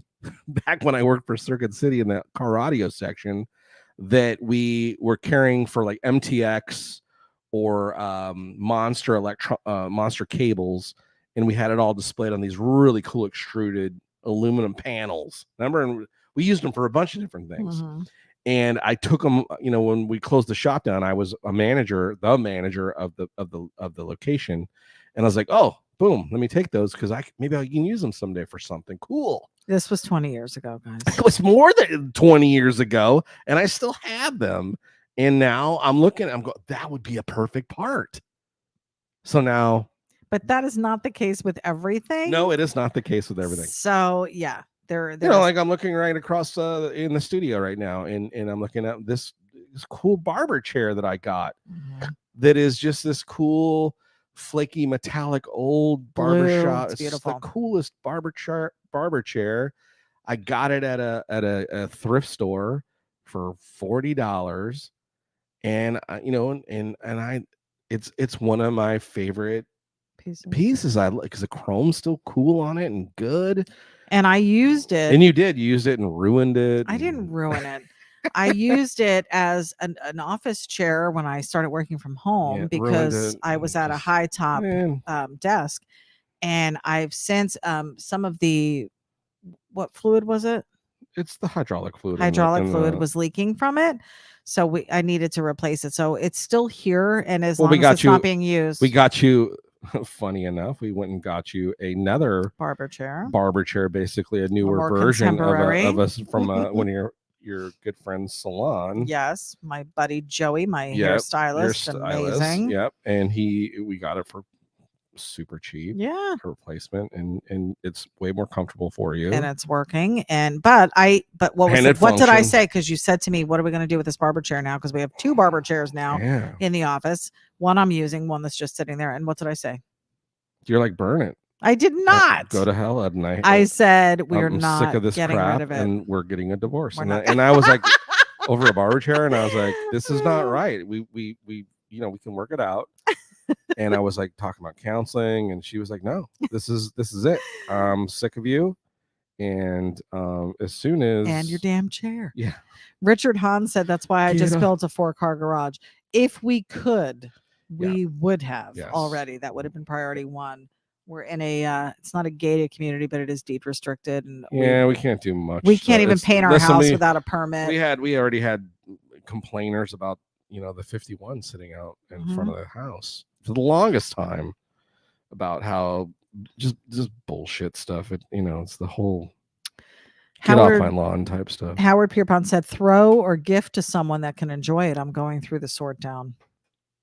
back when I worked for Circuit City in the car audio section that we were carrying for like MTX or monster cables, and we had it all displayed on these really cool extruded aluminum panels. Remember, and we used them for a bunch of different things.
Mm-hmm.
And I took them, when we closed the shop down, I was the manager of the location, and I was like, "Oh, boom, let me take those because maybe I can use them someday for something cool."
This was 20 years ago, guys.
It was more than 20 years ago, and I still have them. And now I'm looking, I'm going, that would be a perfect part. So now.
But that is not the case with everything.
No, it is not the case with everything.
So yeah, there.
Like I'm looking right across in the studio right now, and I'm looking at this cool barber chair that I got. Mm-hmm. That is just this cool, flaky, metallic old barbershop. It's beautiful. The coolest barber chair. I got it at a thrift store for $40, and it's one of my favorite pieces. I like because the chrome's still cool on it and good. And I used it. And you used it and ruined it.
I didn't ruin it. I used it as an office chair when I started working from home because I was at a high top desk, and I've since some of the, what fluid was it?
It's the hydraulic fluid.
Hydraulic fluid was leaking from it, so I needed to replace it. So it's still here, and as long as it's not being used,
we got you. Funny enough, we went and got you another
barber chair,
basically a newer version of us from one of your good friend's salon.
Yes, my buddy Joey, my hairstylist, amazing.
Yep, and we got it for super cheap.
Yeah,
replacement, and it's way more comfortable for you,
and it's working. But what did I say? Because you said to me, "What are we going to do with this barber chair now?" Because we have two barber chairs now in the office. One I'm using, one that's just sitting there. And what did I say?
You're like, burn it.
I did not.
Go to hell at night.
I said we're not
sick of this
getting
crap,
rid of it,
and we're getting a divorce. And I was like, over a barber chair, and I was like, this is not right. We we can work it out. And I was like talking about counseling, and she was like, no, this is it. I'm sick of you. And as soon as
and your damn chair.
Yeah.
Richard Hahn said that's why I just built a 4-car garage. If we could, we would have already. That would have been priority one. We're in a it's not a gated community, but it is deed restricted, and
we can't do much.
We can't even paint our house without a permit.
We already had complainers about the 51 sitting out in front of the house for the longest time about how just bullshit stuff. It's the whole get off my lawn type stuff.
Howard Pierpont said, "Throw or gift to someone that can enjoy it. I'm going through the sort down."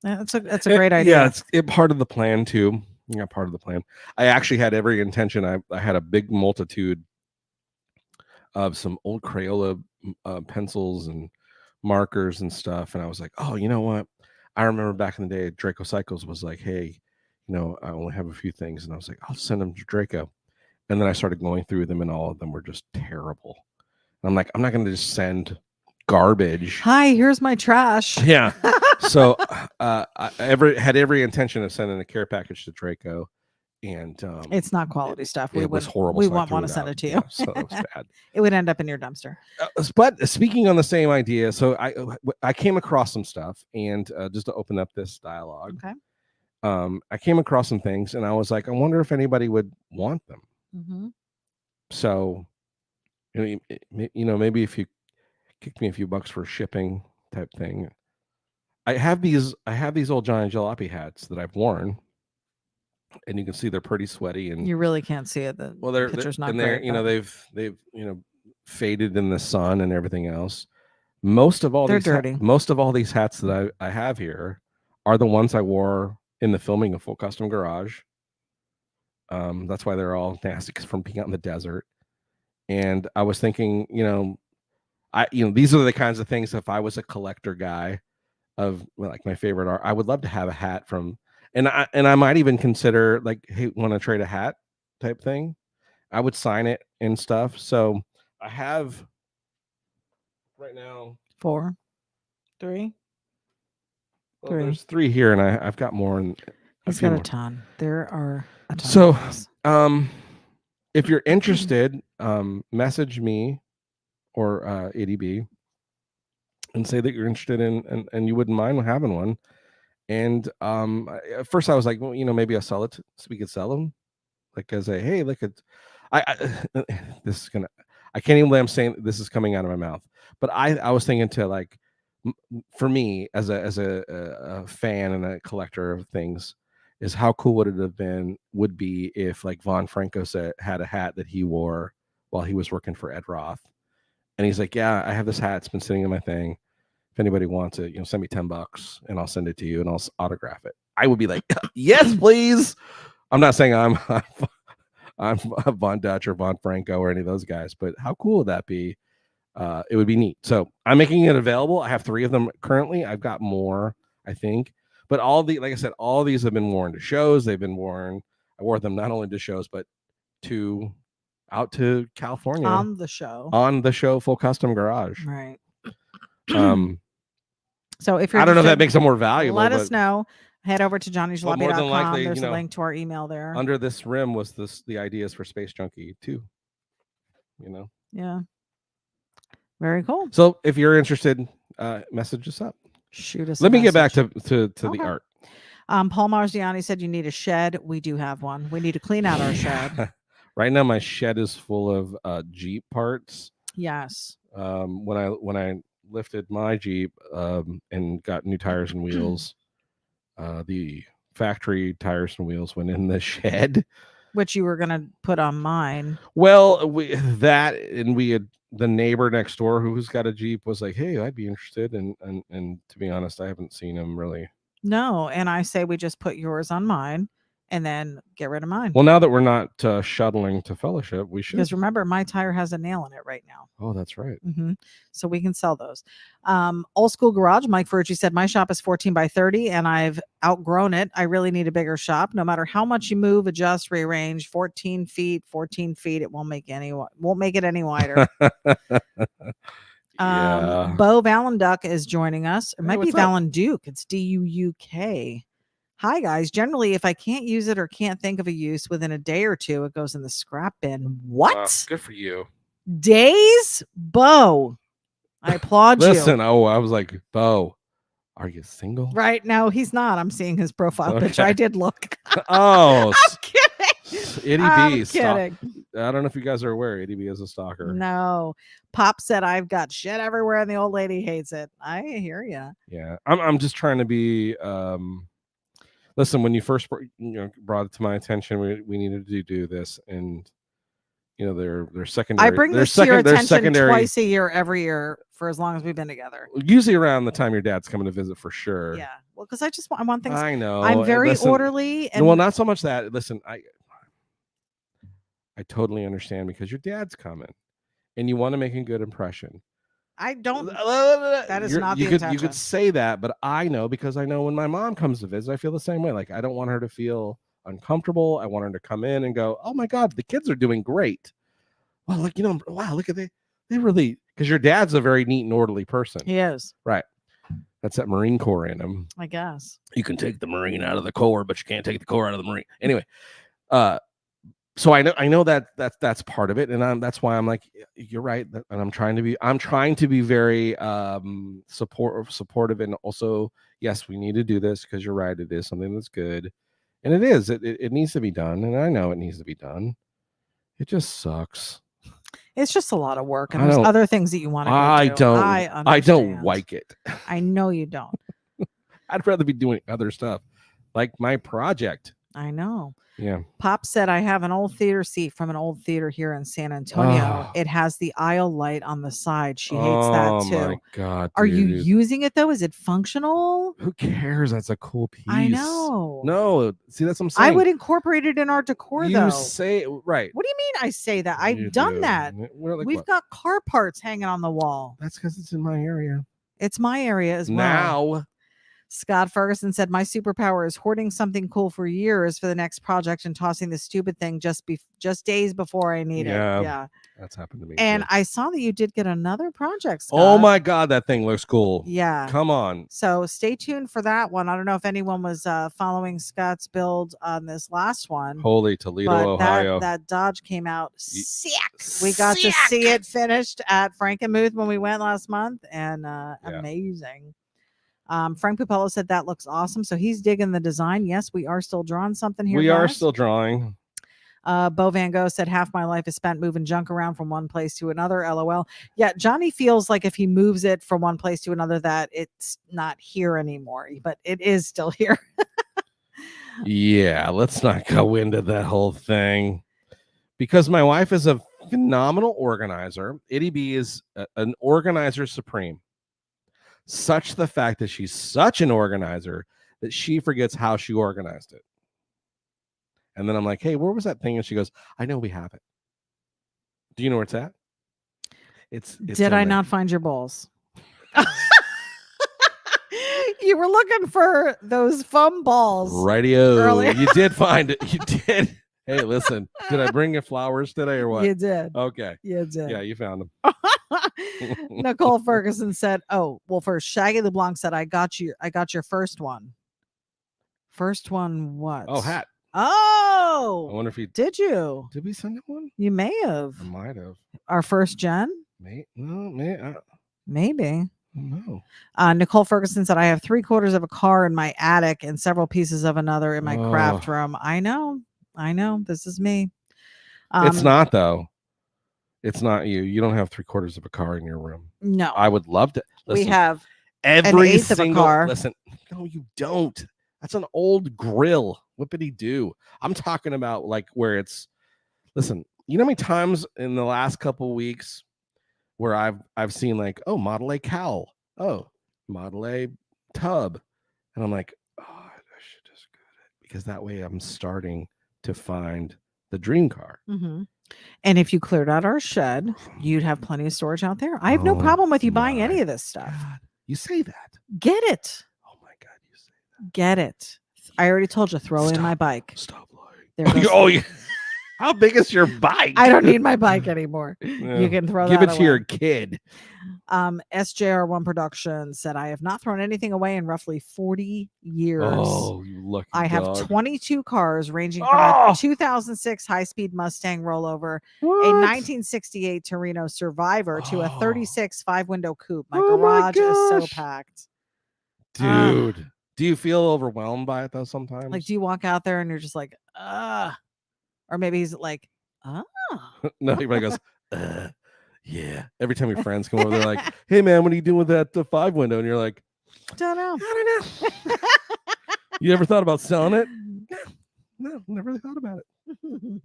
That's a great idea.
Yeah, it's part of the plan too. Yeah, part of the plan. I actually had every intention. I had a big multitude of some old Crayola pencils and markers and stuff, and I was like, oh, you know what? I remember back in the day, Draco Cycles was like, hey, I only have a few things, and I was like, I'll send them to Draco. And then I started going through them, and all of them were just terrible. And I'm like, I'm not going to just send garbage.
Hi, here's my trash.
Yeah. So I had every intention of sending a care package to Draco, and
it's not quality stuff.
It was horrible.
We won't want to send it to you.
Yeah, so it was bad.
It would end up in your dumpster.
But speaking on the same idea, so I came across some stuff, and just to open up this dialogue,
okay.
I came across some things, and I was like, I wonder if anybody would want them.
Mm-hmm.
So, maybe if you kick me a few bucks for shipping type thing. I have these old Johnny Jalopy hats that I've worn, and you can see they're pretty sweaty and
You really can't see it. The
well, they're
picture's not
and they're
great, but
they've faded in the sun and everything else. Most of all
they're
these
dirty.
most of all these hats that I have here are the ones I wore in the filming of Full Custom Garage. That's why they're all nasty from being out in the desert. And I was thinking, these are the kinds of things. If I was a collector guy of like my favorite art, I would love to have a hat from, and I might even consider like, hey, want to trade a hat type thing. I would sign it and stuff. So I have right now
4, 3.
Well,
3.
there's 3 here, and I've got more. And
He's
few
got a
more.
ton. There are a ton.
So,
of these.
if you're interested, message me or ADB and say that you're interested in and you wouldn't mind having one. And at first I was like, well, maybe I'll sell it so we could sell them. Like as a hey, look at this is gonna. I can't even believe I'm saying this is coming out of my mouth. But I was thinking to like, for me as a fan and a collector of things, is how cool would be if like Von Franco had a hat that he wore while he was working for Ed Roth, and he's like, yeah, I have this hat. It's been sitting in my thing. If anybody wants it, send me $10 and I'll send it to you and I'll autograph it. I would be like, yes, please. I'm not saying I'm Von Dutch or Von Franco or any of those guys, but how cool would that be? It would be neat. So I'm making it available. I have 3 of them currently. I've got more, I think, but like I said, all these have been worn to shows. They've been worn. I wore them not only to shows, but out to California
on the show
Full Custom Garage.
Right.
So if you're I don't know if that makes them more valuable.
Let us know. Head over to
More than likely,
johnnyjalopy.com. There's a link to our email there.
Under this rim was the ideas for Space Junkie too.
Yeah. Very cool.
So if you're interested, message us up.
Shoot us.
Let me get back to the art.
Paul Marziani said you need a shed. We do have one. We need to clean out our shed.
Right now, my shed is full of Jeep parts.
Yes.
When I lifted my Jeep and got new tires and wheels, the factory tires and wheels went in the shed,
which you were gonna put on mine.
Well, we had the neighbor next door who's got a Jeep was like, hey, I'd be interested, and to be honest, I haven't seen him really.
No, and I say we just put yours on mine and then get rid of mine.
Well, now that we're not shuttling to Fellowship, we should.
Because remember, my tire has a nail in it right now.
Oh, that's right.
Mm-hmm. So we can sell those. Old School Garage, Mike Fergie said, my shop is 14 by 30 and I've outgrown it. I really need a bigger shop. No matter how much you move, adjust, rearrange, 14 feet, it won't make it any wider.
Yeah.
Bo Valenduck is joining us. It might be Valenduke. It's Duuk. Hi, guys. Generally, if I can't use it or can't think of a use within a day or 2, it goes in the scrap bin. What?
Good for you.
Days? Bo, I applaud you.
Listen, I was like, Bo, are you single?
Right. No, he's not. I'm seeing his profile picture. I did look.
Oh.
I'm kidding.
I'm kidding. I don't know if you guys are aware, ADB is a stalker.
No. Pop said, I've got shit everywhere and the old lady hates it. I hear you.
Yeah. I'm just trying to be... Listen, when you first brought it to my attention, we needed to do this, and they're secondary.
I bring this to your attention twice a year, every year for as long as we've been together.
Usually around the time your dad's coming to visit, for sure.
Yeah, well, because I want things.
I know.
I'm very orderly.
And well, not so much that. Listen, I totally understand because your dad's coming, and you want to make a good impression.
I don't. That is not the intention.
You could say that, but I know because I know when my mom comes to visit, I feel the same way. Like I don't want her to feel uncomfortable. I want her to come in and go, "Oh my God, the kids are doing great." Well, like wow, look at they really, because your dad's a very neat and orderly person.
He is.
Right. That's that Marine Corps in him.
I guess
you can take the Marine out of the Corps, but you can't take the Corps out of the Marine. Anyway, so I know that's part of it, and that's why I'm like, you're right, and I'm trying to be very supportive, and also, yes, we need to do this because you're right, it is something that's good, and it needs to be done, and I know it needs to be done, It just sucks.
It's just a lot of work, and
I
there's
don't-
other things that you want to do.
I don't
understand.
like it.
I know you don't.
I'd rather be doing other stuff, like my project.
I know.
Yeah.
Pop said, I have an old theater seat from an old theater here in San Antonio.
Oh.
It has the aisle light on the side. She hates that too.
Oh my God.
Are you
dude.
using it though? Is it functional?
Who cares? That's a cool piece.
I know.
No, see, that's what I'm saying.
I would incorporate it in our decor
you
though.
say right.
What do you mean I say that?
You
I've done
do.
that.
Like
We've
what?
got car parts hanging on the wall.
That's because it's in my area.
It's my area as well.
Now,
Scott Ferguson said, my superpower is hoarding something cool for years for the next project and tossing the stupid thing just days before I need it. Yeah.
That's happened to me.
And
too.
I saw that you did get another project, Scott.
Oh my God, that thing looks cool.
Yeah.
Come on.
So stay tuned for that one. I don't know if anyone was following Scott's build on this last one.
Holy Toledo,
but
Ohio.
That Dodge came out sick. We got to see it finished at Frankenmuth when we went last month, and amazing. Frank Pupello said that looks awesome. So he's digging the design. Yes, we are still drawing something here.
We are
guys.
still drawing.
Bo Van Gogh said, half my life is spent moving junk around from one place to another. LOL. Yeah, Johnny feels like if he moves it from one place to another, that it's not here anymore, but it is still here.
Yeah, let's not go into that whole thing because my wife is a phenomenal organizer. Itty B is an organizer supreme. Such the fact that she's such an organizer that she forgets how she organized it. And then I'm like, hey, where was that thing? And she goes, I know we have it. Do you know where it's at? It's
Did I not find your balls? You were looking for those foam balls.
Radio.
Earlier.
You did find it. You did. Hey, listen, did I bring you flowers today or what?
You did.
Okay.
You did.
Yeah, you found them.
Nicole Ferguson said, oh, well, first Shaggy LeBlanc said, I got your first one. First one what?
Oh, hat.
Oh.
I wonder if he
did you?
Did we send him one?
You may have.
I might have.
Our first gen?
Maybe.
No. Nicole Ferguson said, I have 3/4 of a car in my attic and several pieces of another in my craft room. I know. This is me.
It's not though. It's not you. You don't have 3/4 of a car in your room.
No.
I would love to. Listen,
we have
every
an eighth
single
of a car.
Listen, no, you don't. That's an old grill. Whippity do. I'm talking about like where it's. Listen, you know how many times in the last couple weeks where I've seen like, oh, Model A cowl, oh, Model A tub, and I'm like, oh, I should just get it because that way I'm starting to find the dream car.
Mm-hmm. And if you cleared out our shed, you'd have plenty of storage out there. I have no problem with you buying any of this stuff.
God, you say that.
Get it.
Oh my God, you say that.
Get it. I already told you, throw in my bike.
Stop lying. Oh, yeah. How big is your bike?
I don't need my bike anymore. Yeah. You can throw
Give
that
it to
away.
your kid.
SJR1 Productions said, I have not thrown anything away in roughly 40 years.
Oh, you lucky
I have
dog.
22 cars ranging from a 2006 high-speed Mustang rollover, a 1968 Torino Survivor, to a 36 5-window coupe. My garage is so packed.
Dude, do you feel overwhelmed by it though sometimes?
Like, do you walk out there and you're just like, or maybe he's like,
No, everybody goes, yeah. Every time your friends come over, they're like, hey man, what are you doing with that 5-window? And you're like,
don't know.
I don't know. You ever thought about selling it? No, never really thought about it.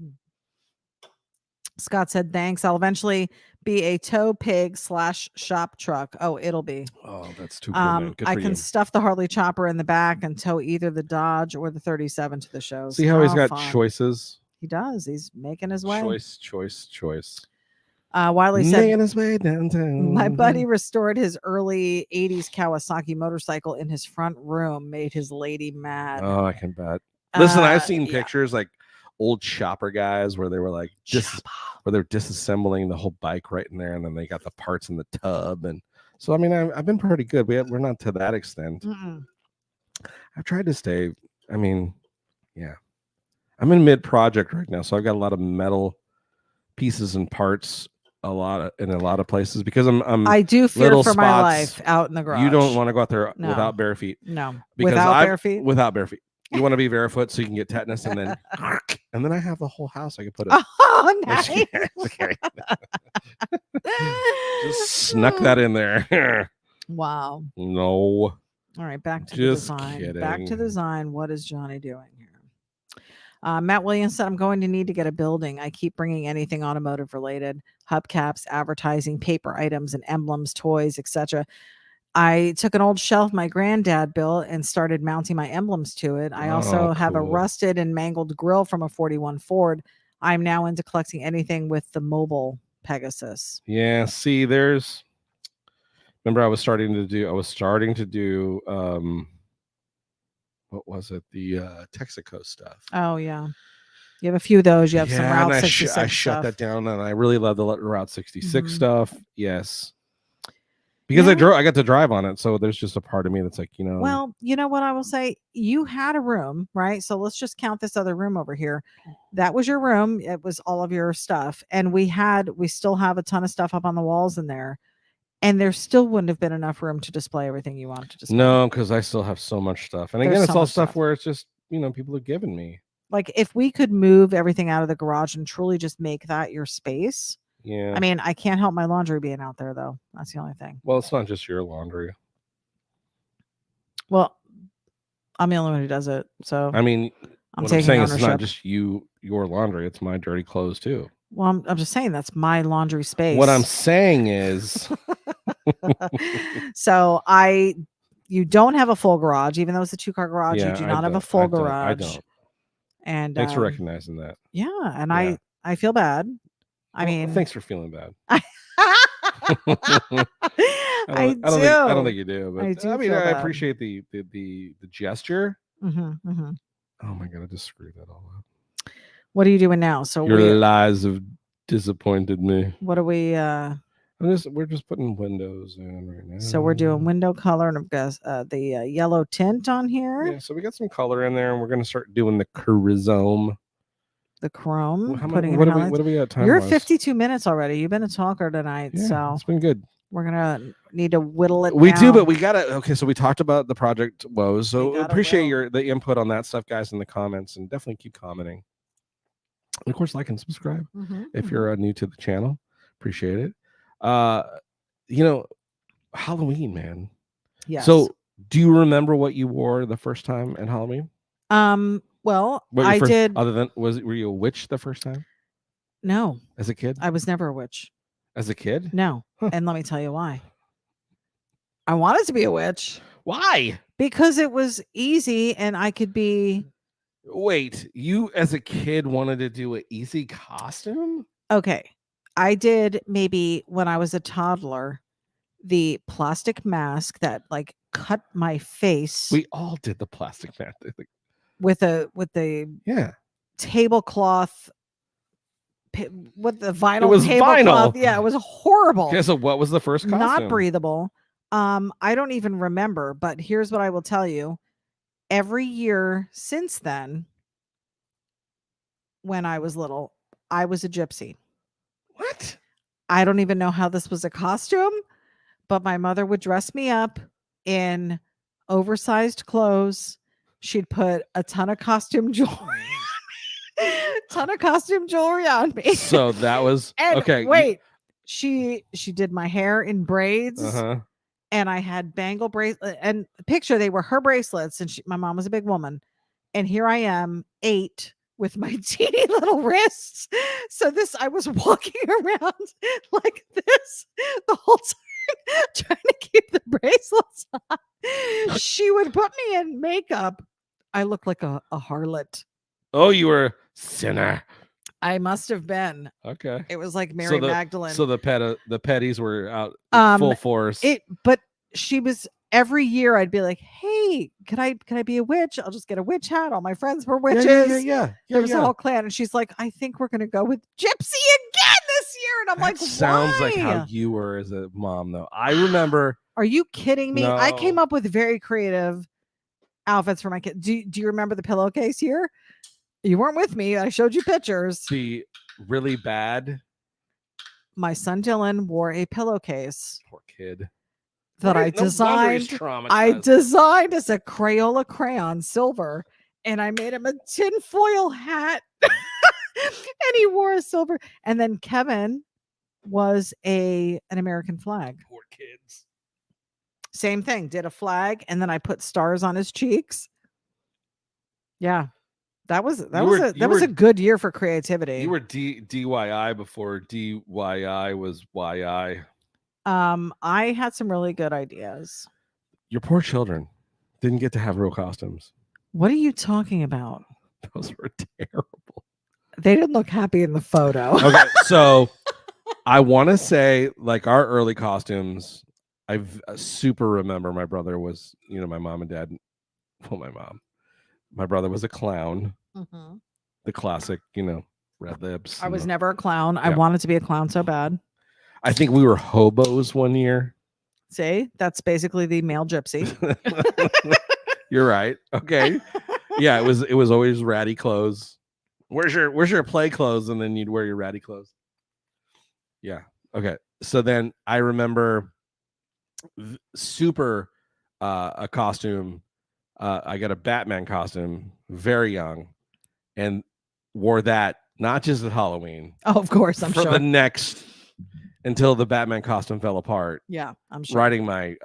Scott said, thanks. I'll eventually be a tow pig / shop truck. Oh, it'll be.
Oh, that's too cool, man. Good
I
for
can
you.
Stuff the Harley chopper in the back and tow either the Dodge or the 37 to the shows.
See how he's got choices?
He does. He's making his way.
Choice.
Wiley said,
making his way downtown.
My buddy restored his early 80s Kawasaki motorcycle in his front room, made his lady mad.
Oh, I can bet. Listen, I've seen pictures like old shopper guys where they were like where they're disassembling the whole bike right in there, and then they got the parts in the tub. And so I mean I've been pretty good. We're not to that extent. I've tried to stay. I mean, yeah, I'm in mid-project right now, so I've got a lot of metal pieces and parts in a lot of places because
I do fear for my life out in the garage.
You don't want to go out there without bare feet.
No,
because
without bare feet.
Without bare feet. You want to be barefoot so you can get tetanus, and then I have the whole house. I could put it.
Oh, nice.
Just snuck that in there.
Wow.
No.
All right, back to the
Just
design. Back to
kidding.
the design. What is Johnny doing here? Matt Williams said, I'm going to need to get a building. I keep bringing anything automotive related, hubcaps, advertising, paper items, and emblems, toys, etc. I took an old shelf my granddad built and started mounting my emblems to it. I also have a
cool.
rusted and mangled grill from a 41 Ford. I'm now into collecting anything with the mobile Pegasus.
Yeah, see, remember I was starting to do what was it? The Texaco stuff.
Oh yeah. You have a few of those. You have some
Yeah,
Route
and
66
I shut
stuff.
that down, and I really love the Route 66
Mhm.
stuff. Yes. Because
Yeah.
I got to drive on it, so there's just a part of me that's like,
Well, you know what I will say? You had a room, right? So let's just count this other room over here. That was your room. It was all of your stuff. And we still have a ton of stuff up on the walls in there. And there still wouldn't have been enough room to display everything you wanted to display.
No, because I still have so much stuff. And
There's
again, it's
so
all
much
stuff
stuff.
where it's just, people have given me.
Like if we could move everything out of the garage and truly just make that your space.
Yeah.
I mean, I can't help my laundry being out there though. That's the only thing.
Well, it's not just your laundry.
Well, I'm the only one who does it. So
I mean,
I'm saying
it's not just your laundry, it's my dirty clothes too.
Well, I'm just saying that's my laundry space.
What I'm saying is
so you don't have a full garage, even though it's a 2-car garage.
Yeah,
You do not have a full garage.
I don't.
And
thanks for recognizing that.
Yeah, and
Yeah.
I feel bad. I mean,
thanks for feeling bad.
I
don't think you do, but
I do
I mean,
feel
I
bad.
appreciate the gesture.
Mm-hmm, mm-hmm.
Oh my god, I just screwed that all up.
What are you doing now? So
your lies have disappointed me.
What are we?
We're just putting windows in right now.
So we're doing window color, and I've got the yellow tint on here.
Yeah, so we got some color in there, and we're gonna start doing the chrome.
The chrome.
What do we got time?
You're 52 minutes already. You've been a talker tonight,
yeah,
so
it's been good.
We're gonna need to whittle it.
We
down.
do, but we gotta. Okay, so we talked about the project woes. So appreciate the input on that stuff, guys, in the comments, and definitely keep commenting. And of course, like and subscribe if you're new to the channel. Appreciate it. Halloween, man.
Yes.
So, do you remember what you wore the first time at Halloween?
Well, I did.
Other than were you a witch the first time?
No.
As a kid?
I was never a witch.
As a kid?
No. Huh. And let me tell you why. I wanted to be a witch.
Why?
Because it was easy and I could be.
Wait, you as a kid wanted to do an easy costume?
Okay. I did maybe when I was a toddler, the plastic mask that like cut my face.
We all did the plastic mask.
With the tablecloth. With the vinyl,
it was
tablecloth. Yeah, it was horrible.
Okay, so what was the first costume?
Not breathable. I don't even remember, but here's what I will tell you. Every year since then, when I was little, I was a gypsy.
What?
I don't even know how this was a costume, but my mother would dress me up in oversized clothes. She'd put a ton of costume jewelry. On me.
So that was okay.
Wait, she did my hair in braids,
uh-huh.
And I had bangle bracelet. And picture they were her bracelets, and my mom was a big woman, and here I am, 8, with my teeny little wrists. So I was walking around like this the whole time, trying to keep the bracelets on. She would put me in makeup. I looked like a harlot.
Oh, you were a sinner.
I must have been.
Okay.
It was like Mary Magdalene.
So the petties were out full force.
But she was every year I'd be like, hey, could I be a witch? I'll just get a witch hat. All my friends were witches.
Yeah.
There was a whole clan. And she's like, I think we're gonna go with gypsy again this year. And I'm like,
sounds
why?
like how you were as a mom, though. I remember.
Are you kidding me?
No.
I came up with very creative outfits for my kids. Do you remember the pillowcase here? You weren't with me. I showed you pictures.
The really bad.
My son Dylan wore a pillowcase.
Poor kid.
That I designed. I designed as a Crayola crayon, silver, and I made him a tinfoil hat. And he wore a silver. And then Kevin was an American flag.
Poor kids.
Same thing. Did a flag, and then I put stars on his cheeks. Yeah, that was a good year for creativity.
You were DYI before DYI was YI.
I had some really good ideas.
Your poor children didn't get to have real costumes.
What are you talking about?
Those were terrible.
They didn't look happy in the photo.
Okay, so I want to say, like, our early costumes, I super remember my brother was, my mom and dad. Well, my brother was a clown.
Mm-hmm.
The classic, red lips.
I was never a clown.
Yeah.
I wanted to be a clown so bad.
I think we were hobos one year.
See, that's basically the male gypsy.
You're right. Okay. Yeah, it was always ratty clothes. Where's your play clothes? And then you'd wear your ratty clothes. Yeah. Okay. So then I remember super a costume. I got a Batman costume very young and wore that not just at Halloween.
Oh, of course, I'm
for
sure.
the next until the Batman costume fell apart.
Yeah, I'm sure.
Riding my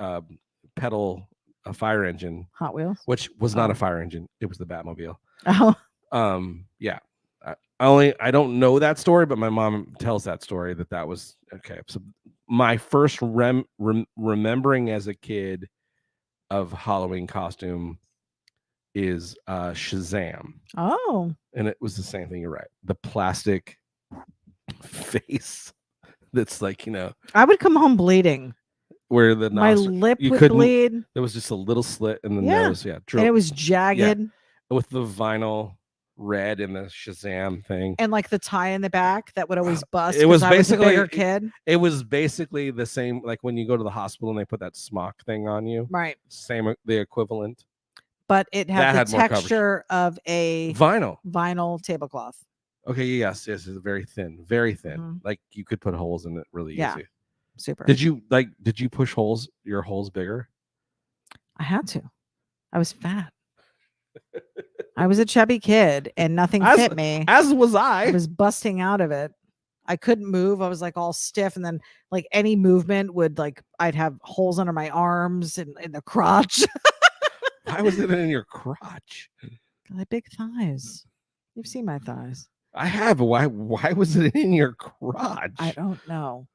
pedal a fire engine,
Hot Wheels,
which was not a fire engine. It was the Batmobile.
Oh,
Yeah. I don't know that story, but my mom tells that story that was okay. So my first remembering as a kid of Halloween costume is Shazam.
Oh,
and it was the same thing. You're right. The plastic face that's like,
I would come home bleeding.
Where the
my lip would bleed.
There was just a little slit in the
Yeah.
nose. Yeah,
And it was jagged.
Yeah. With the vinyl red and the Shazam thing,
and like the tie in the back that would always bust.
It was basically
a bigger kid.
It was basically the same, like when you go to the hospital and they put that smock thing on you.
Right.
Same, the equivalent.
But it had the texture of a vinyl tablecloth.
Okay. Yes. It's very thin. Very thin.
Mm-hmm.
Like you could put holes in it really easy.
Super.
Did you push your holes bigger?
I had to. I was fat. I was a chubby kid and nothing fit me.
As was I.
I was busting out of it. I couldn't move. I was like all stiff. And then like any movement I'd have holes under my arms and in the crotch.
Why was it in your crotch?
I had big thighs. You've seen my thighs.
I have. Why was it in your crotch?
I don't know.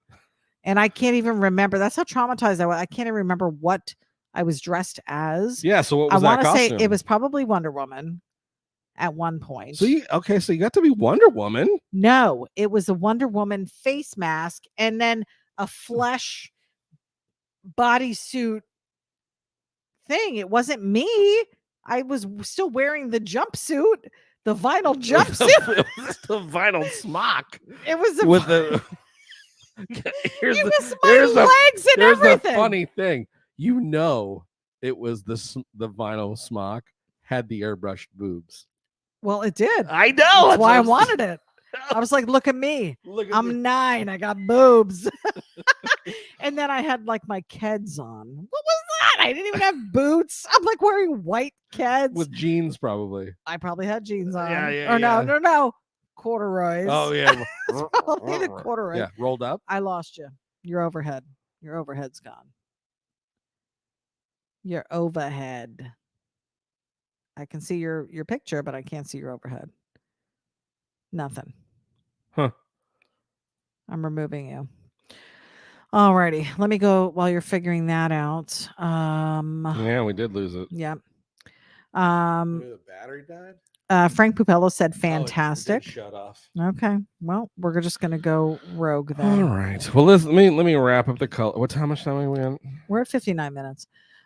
And I can't even remember. That's how traumatized I was. I can't even remember what I was dressed as.
Yeah. So what was that costume? I want to say
it was probably Wonder Woman at one point.
So you got to be Wonder Woman.
No, it was a Wonder Woman face mask and then a flesh bodysuit thing. It wasn't me. I was still wearing the jumpsuit, the vinyl jumpsuit.
It was the vinyl smock.
It was
with the.
Here's legs and everything.
The funny thing, it was the vinyl smock had the airbrushed boobs.
Well, it did.
I know.
That's why I wanted it. I was like, look at me. I'm 9. I got boobs. And then I had like my Keds on. What was that? I didn't even have boots. I'm like wearing white Keds.
With jeans, probably.
I probably had jeans on.
Yeah.
No. Corduroys.
Oh, yeah.
Probably the corduroy.
Yeah, rolled up.
I lost you. Your overhead. Your overhead's gone. Your overhead. I can see your picture, but I can't see your overhead. Nothing.
Huh.
I'm removing you. Alrighty. Let me go while you're figuring that out.
Yeah, we did lose it.
Yeah.
The battery died?
Frank Pupello said fantastic.
It shut off.
Okay. Well, we're just gonna go rogue then.
All right. Well, let me wrap up the color. How much time are we on?
We're at 59 minutes.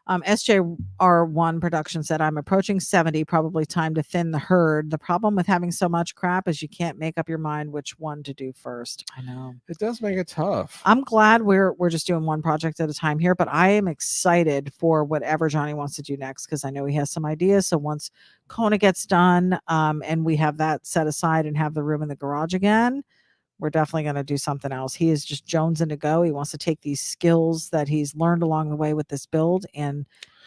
SJR1 production said, I'm approaching 70, probably time to thin the herd. The problem with having so much crap is you can't make up your mind which one to do first. I know.
It does make it tough.
I'm glad we're just doing one project at a time here, but I am excited for whatever Johnny wants to do next because I know he has some ideas. So once Kona gets done and we have that set aside and have the room in the garage again, we're definitely going to do something else. He is just jonesing to go. He wants to take these skills that he's learned along the way with this build and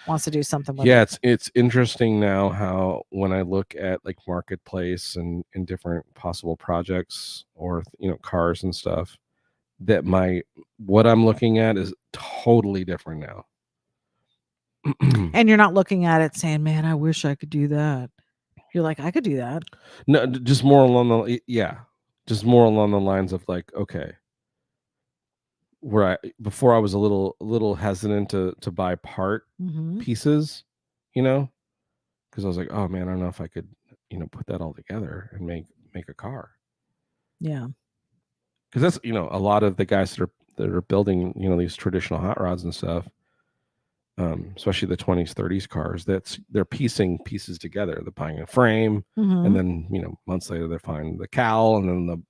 wants to do something with it.
It's interesting now how when I look at like marketplace and different possible projects or cars and stuff, that what I'm looking at is totally different now.
And you're not looking at it saying, man, I wish I could do that. You're like, I could do that.
No, just more along just more along the lines of like, okay, before I was a little hesitant to buy part pieces, because I was like, oh man, I don't know if I could, put that all together and make a car.
Yeah.
Because that's a lot of the guys that are building these traditional hot rods and stuff, especially the 20s 30s cars, they're piecing pieces together. They're buying a frame, and then months later they're finding the cowl, and then the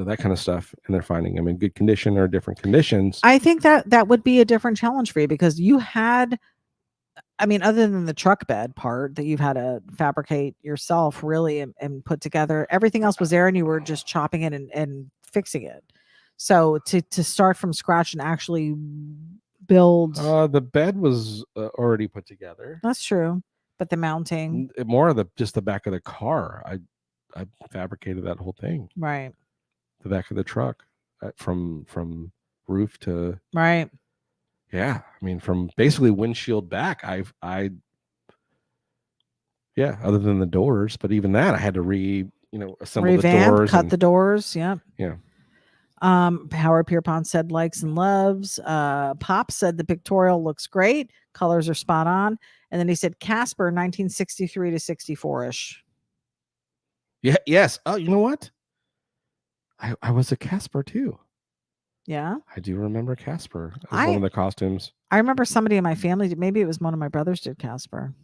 that kind of stuff, and they're finding them in good condition or different conditions.
I think that would be a different challenge for you, because you had, I mean, other than the truck bed part that you've had to fabricate yourself really and put together, everything else was there and you were just chopping it and fixing it. So to start from scratch and actually build.
The bed was already put together.
That's true. But the mounting.
More of just the back of the car. I fabricated that whole thing.
Right.
The back of the truck from roof to.
Right.
Yeah, I mean, from basically windshield back, other than the doors, but even that I had to assemble the doors,
cut the doors. Yep.
Yeah.
Howard Pierpont said likes and loves. Pop said the pictorial looks great. Colors are spot on. And then he said Casper 1963 to 64-ish.
Yeah. Yes. Oh, you know what? I was a Casper too.
Yeah.
I do remember Casper as one of the costumes.
I remember somebody in my family, maybe it was one of my brothers did Casper.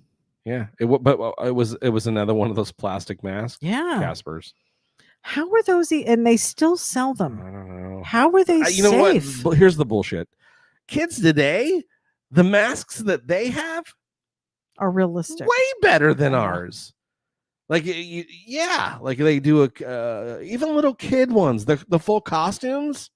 Yeah. But it was another one of those plastic masks.
Yeah.
Caspers.
How were those? And they still sell them.
I don't know.
How were they safe?
You know what? But here's the bullshit. Kids today, the masks that they have
are realistic.
Way better than ours. Like, like they do even little kid ones. The full costumes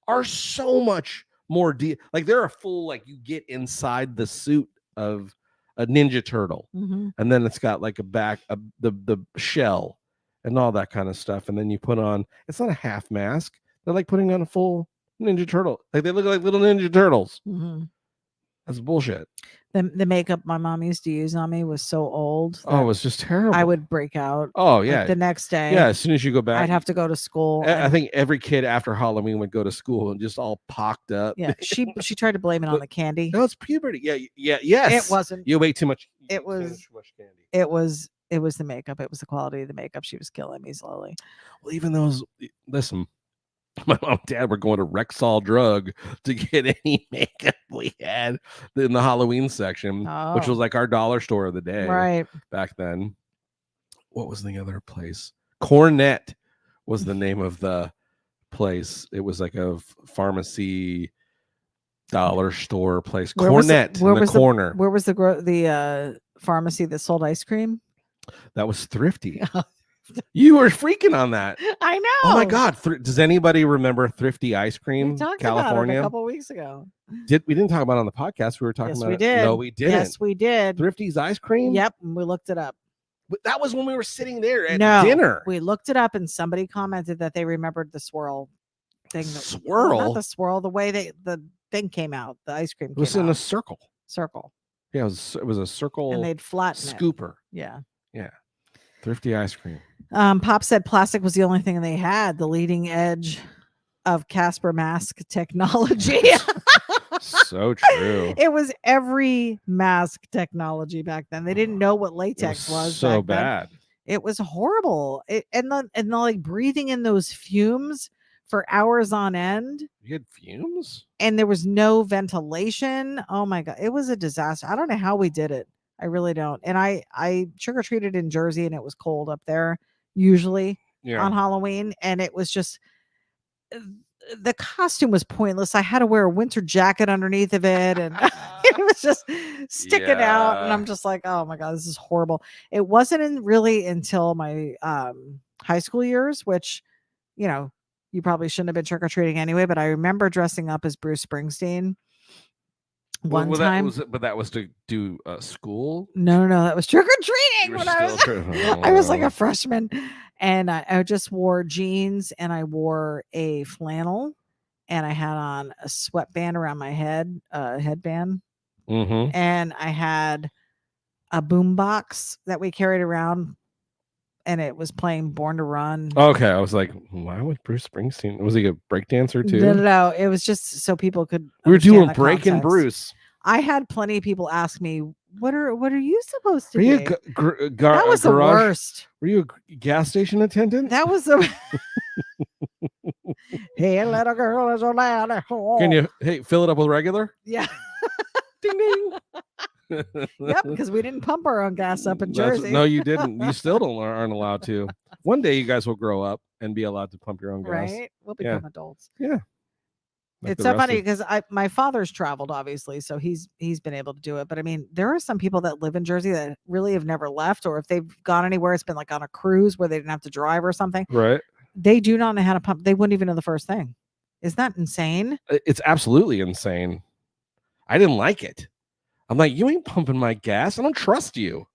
are so much more like they're a full, like you get inside the suit of a Ninja Turtle, and then it's got like a back, the shell, and all that kind of stuff. And then you put on, it's not a half mask. They're like putting on a full Ninja Turtle. Like they look like little Ninja Turtles. That's bullshit.
The makeup my mom used to use on me was so old.
Oh, it was just terrible.
I would break out.
Oh, yeah.
Like the next day.
Yeah, as soon as you go back.
I'd have to go to school.
I think every kid after Halloween would go to school and just all pocked up.
Yeah, she tried to blame it on the candy.
No, it's puberty. Yeah, yes.
It wasn't.
You ate too much.
It was
too much candy.
It was the makeup. It was the quality of the makeup. She was killing me slowly.
Well, even those, listen, my mom and dad were going to Rexall Drug to get any makeup we had in the Halloween section, which was like our dollar store of the day
right
back then. What was the other place? Cornet was the name of the place. It was like a pharmacy dollar store place. Cornet in the corner.
Where was the pharmacy that sold ice cream?
That was Thrifty. You were freaking on that.
I know.
Oh my God. Does anybody remember Thrifty Ice Cream?
We talked
California?
about it a couple weeks ago.
We didn't talk about it on the podcast. We were talking about
we did.
No, we didn't.
Yes, we did.
Thrifty's Ice Cream?
Yep. We looked it up.
But that was when we were sitting there at dinner.
We looked it up and somebody commented that they remembered the swirl thing.
Swirl?
Not the swirl, the way the thing came out. The ice cream
It was in a circle. Yeah, it was a circle.
And they'd flatten
scooper.
It. Yeah.
Yeah. Thrifty Ice Cream.
Pop said plastic was the only thing they had, the leading edge of Casper mask technology.
So true.
It was every mask technology back then. They didn't know what latex was.
So bad.
It was horrible. And the like breathing in those fumes for hours on end.
You had fumes?
And there was no ventilation. Oh my God. It was a disaster. I don't know how we did it. I really don't. And I trick-or-treated in Jersey and it was cold up there usually on Halloween. And it was just, the costume was pointless. I had to wear a winter jacket underneath of it. And it was just sticking out. And I'm just like, oh my God, this is horrible. It wasn't really until my high school years, which, you probably shouldn't have been trick-or-treating anyway, but I remember dressing up as Bruce Springsteen one time.
But that was to do school.
No, that was
You
trick-or-treating
were
when I was
still
I was like a freshman, and I just wore jeans and I wore a flannel and I had on a sweatband around my head, headband,
Mm-hmm.
and I had a boom box that we carried around, and it was playing Born to Run.
Okay, I was like, why would Bruce Springsteen? Was he a breakdancer too?
No, it was just so people could.
We were
understand
doing
the
Breaking
context.
Bruce.
I had plenty of people ask me, "What are you supposed to
Were
be?"
you
That was the worst.
Were you a gas station attendant?
That was the. Hey, little girl is a lad.
Can you fill it up with regular?
Yeah.
Ding ding.
Yep, because we didn't pump our own gas up in Jersey.
No, you didn't. You still aren't allowed to. One day you guys will grow up and be allowed to pump your own gas.
Right? We'll become adults.
Yeah. Like
it's so funny because my father's traveled, obviously, so he's been able to do it. But I mean, there are some people that live in Jersey that really have never left, or if they've gone anywhere, it's been like on a cruise where they didn't have to drive or something.
Right.
They do not know how to pump. They wouldn't even know the first thing. Isn't that insane?
It's absolutely insane. I didn't like it. I'm like, you ain't pumping my gas. I don't trust you.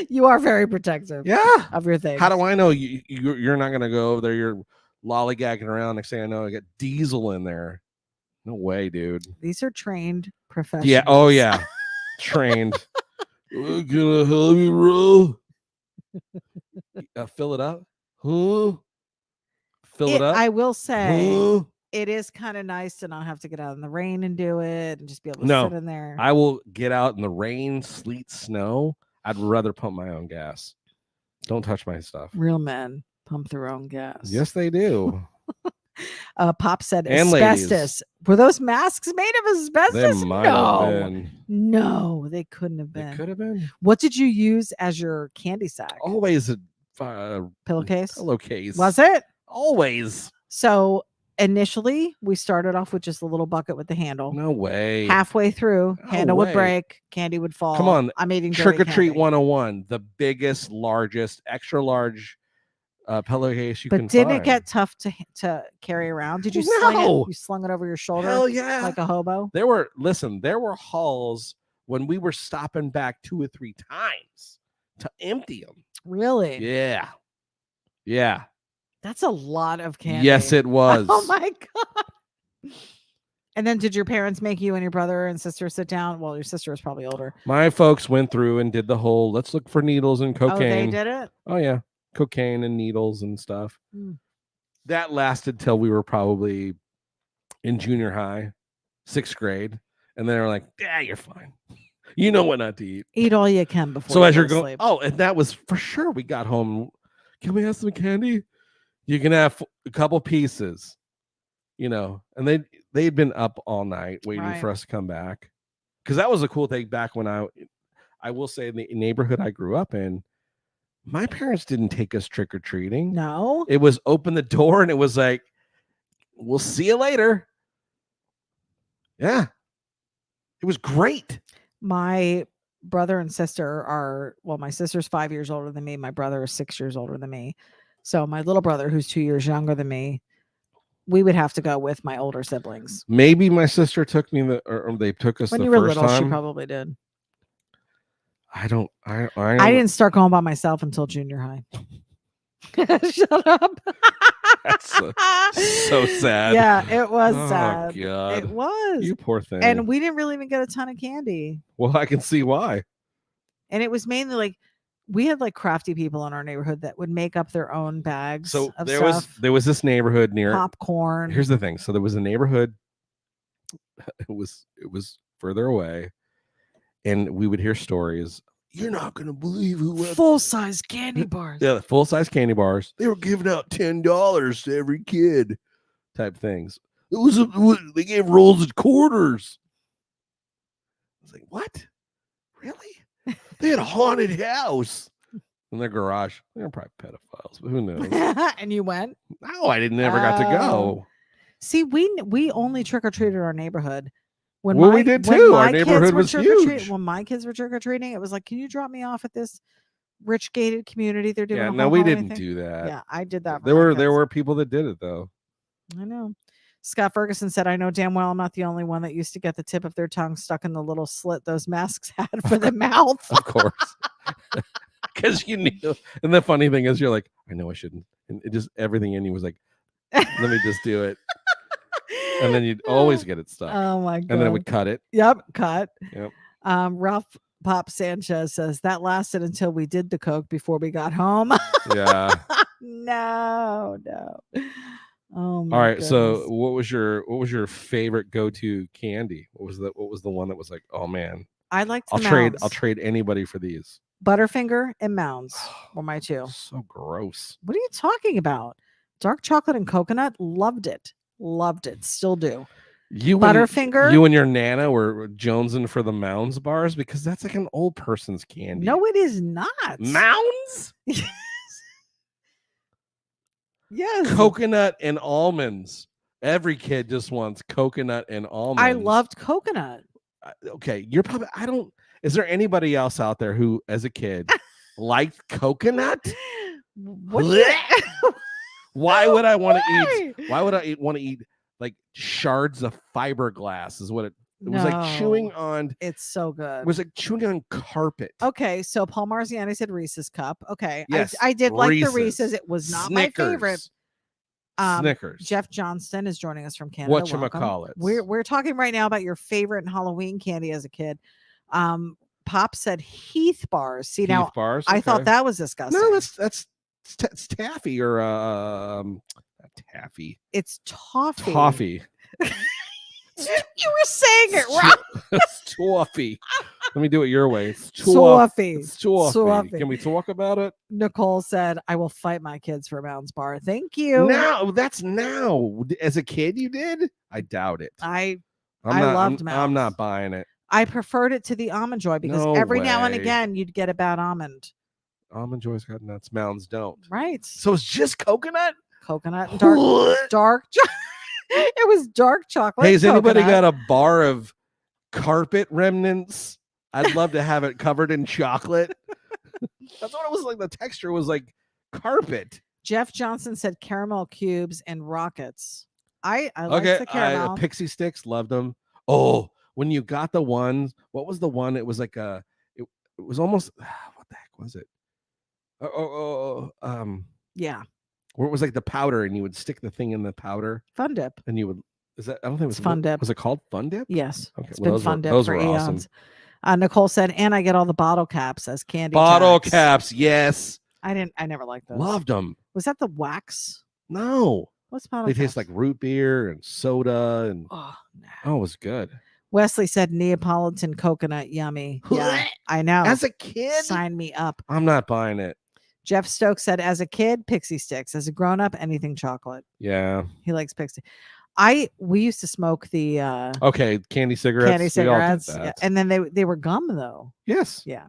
You are very protective.
Yeah.
Of your things.
How do I know you're not going to go over there? You're lollygagging around. Next thing I know, I got diesel in there. No way, dude.
These are trained professionals.
Yeah. Oh, yeah. Trained. Can I help you, bro? Fill it up. Huh? Fill it up.
I will say,
huh?
It is kind of nice to not have to get out in the rain and do it and just be able to sit in there.
I will get out in the rain, sleet, snow. I'd rather pump my own gas. Don't touch my stuff.
Real men pump their own gas.
Yes, they do.
Pop said
and
asbestos.
Ladies.
Were those masks made of asbestos?
They might have been.
No, they couldn't have been.
They could have been.
What did you use as your candy sack?
Always a
pillowcase.
Pillowcase.
Was it?
Always.
So initially, we started off with just a little bucket with the handle.
No way.
Halfway through, handle would break, candy would fall.
Come on.
I'm eating
Trick or Treat
candy.
101. The biggest, largest, extra large pillowcase you can find.
But didn't it get tough to carry around? Did you sling it? You slung it over your shoulder?
Hell yeah.
Like a hobo?
There were hauls when we were stopping back 2 or 3 times to empty them.
Really?
Yeah. Yeah.
That's a lot of candy.
Yes, it was.
Oh my God. And then did your parents make you and your brother and sister sit down? Well, your sister was probably older.
My folks went through and did the whole, let's look for needles and cocaine.
Oh, they did it?
Oh, yeah. Cocaine and needles and stuff. That lasted till we were probably in junior high, 6th grade. And then they're like, yeah, you're fine. You know what not to eat.
Eat all you can before
so
you
as you're
go to
going,
sleep.
oh, and that was for sure. We got home. Can we have some candy? You can have a couple pieces, and they'd been up all night waiting for us to come back. Because that was a cool thing back when I will say in the neighborhood I grew up in, my parents didn't take us trick-or-treating.
No.
It was open the door and it was like, we'll see you later. Yeah. It was great.
My brother and sister my sister's 5 years older than me. My brother is 6 years older than me. So my little brother, who's 2 years younger than me, we would have to go with my older siblings.
Maybe my sister took me or they took us
when
the
you were
first
little.
time.
She probably did.
I
didn't start going by myself until junior high. Shut up.
That's so sad.
Yeah, it was sad.
God.
It was.
You poor thing.
And we didn't really even get a ton of candy.
Well, I can see why.
And it was mainly like we had like crafty people in our neighborhood that would make up their own bags.
So
of
there
stuff.
was this neighborhood near
popcorn.
Here's the thing. So there was a neighborhood. It was further away, and we would hear stories. You're not gonna believe who
full-size candy bars.
Yeah, full-size candy bars. They were giving out $10 to every kid, type things. They gave rolls of quarters. I was like, what? Really? They had a haunted house in their garage. They're probably pedophiles, but who knows?
And you went?
No, I never got to go.
See, we only trick-or-treated our neighborhood.
We did too. Our neighborhood was huge.
When my kids were trick-or-treating, it was like, can you drop me off at this rich gated community. They're doing
Yeah,
a
no,
whole
we
Halloween
didn't
thing.
do that.
Yeah, I did that. For
There
my
were
kids.
people that did it though.
I know. Scott Ferguson said, I know damn well I'm not the only one that used to get the tip of their tongue stuck in the little slit those masks had for the mouth.
Of course. Because you knew. And the funny thing is, you're like, I know I shouldn't. And it just everything in you was like, let me just do it. And then you'd always get it stuck.
Oh my God.
And then it would cut it.
Yep, cut.
Yep.
Ralph Pop Sanchez says that lasted until we did the coke before we got home.
Yeah.
No. Oh my
All right.
goodness.
So what was your favorite go-to candy? What was the one that was like, oh man,
I liked the
I'll
Mounds.
trade anybody for these.
Butterfinger and Mounds were my two.
So gross.
What are you talking about? Dark chocolate and coconut, loved it. Still do. Butterfinger.
You and your Nana were jonesing for the Mounds bars because that's like an old person's candy.
No, it is not.
Mounds?
Yes.
Coconut and almonds. Every kid just wants coconut and almonds.
I loved coconut.
Okay, you're probably is there anybody else out there who as a kid liked coconut? Why would I want to eat like shards of fiberglass is what it was like chewing on.
It's so good.
It was like chewing on carpet.
Okay, so Paul Marziani said Reese's cup. Okay,
yes,
I did like the Reese's. It was not
Snickers.
my favorite.
Snickers.
Jeff Johnston is joining us from Canada.
Whatchamacallits.
We're talking right now about your favorite Halloween candy as a kid. Pop said Heath bars. See, now
bars,
I thought that was disgusting.
No, that's taffy or taffy.
It's toffee.
Toffee.
You were saying it wrong.
It's toffee. Let me do it your way. It's
toffee.
It's toffee. Can we talk about it?
Nicole said, I will fight my kids for a Mounds bar. Thank you.
Now, that's now. As a kid, you did? I doubt it.
I loved Mounds.
I'm not buying it.
I preferred it to the Almond Joy because every now and again you'd get a bad almond.
Almond Joy's got nuts. Mounds don't.
Right.
So it's just coconut?
Coconut and dark. It was dark chocolate.
Hey, has anybody got a bar of carpet remnants? I'd love to have it covered in chocolate. That's what it was like. The texture was like carpet.
Jeff Johnson said caramel cubes and rockets. I like the caramel.
Pixie sticks, loved them. Oh, when you got the ones, what was the one? It was like it was almost what the heck was it?
Yeah.
Where it was like the powder, and you would stick the thing in the powder.
Fun Dip.
And you would. Is that? I don't think it was
Fun Dip.
Was it called Fun Dip?
Yes.
Okay.
It's been Fun Dip for eons. Awesome. Nicole said, and I get all the bottle caps as candy.
Bottle caps, yes.
I never liked those.
Loved them.
Was that the wax?
No.
What's bottle
They
caps?
taste like root beer and soda, and it was good.
Wesley said Neapolitan coconut, yummy. Yeah, I know.
As a kid,
sign me up.
I'm not buying it.
Jeff Stokes said, as a kid, Pixie Sticks. As a grown up, anything chocolate.
Yeah,
he likes Pixie. We used to smoke the
candy cigarettes.
Yeah. And then they were gum though.
Yes.
Yeah.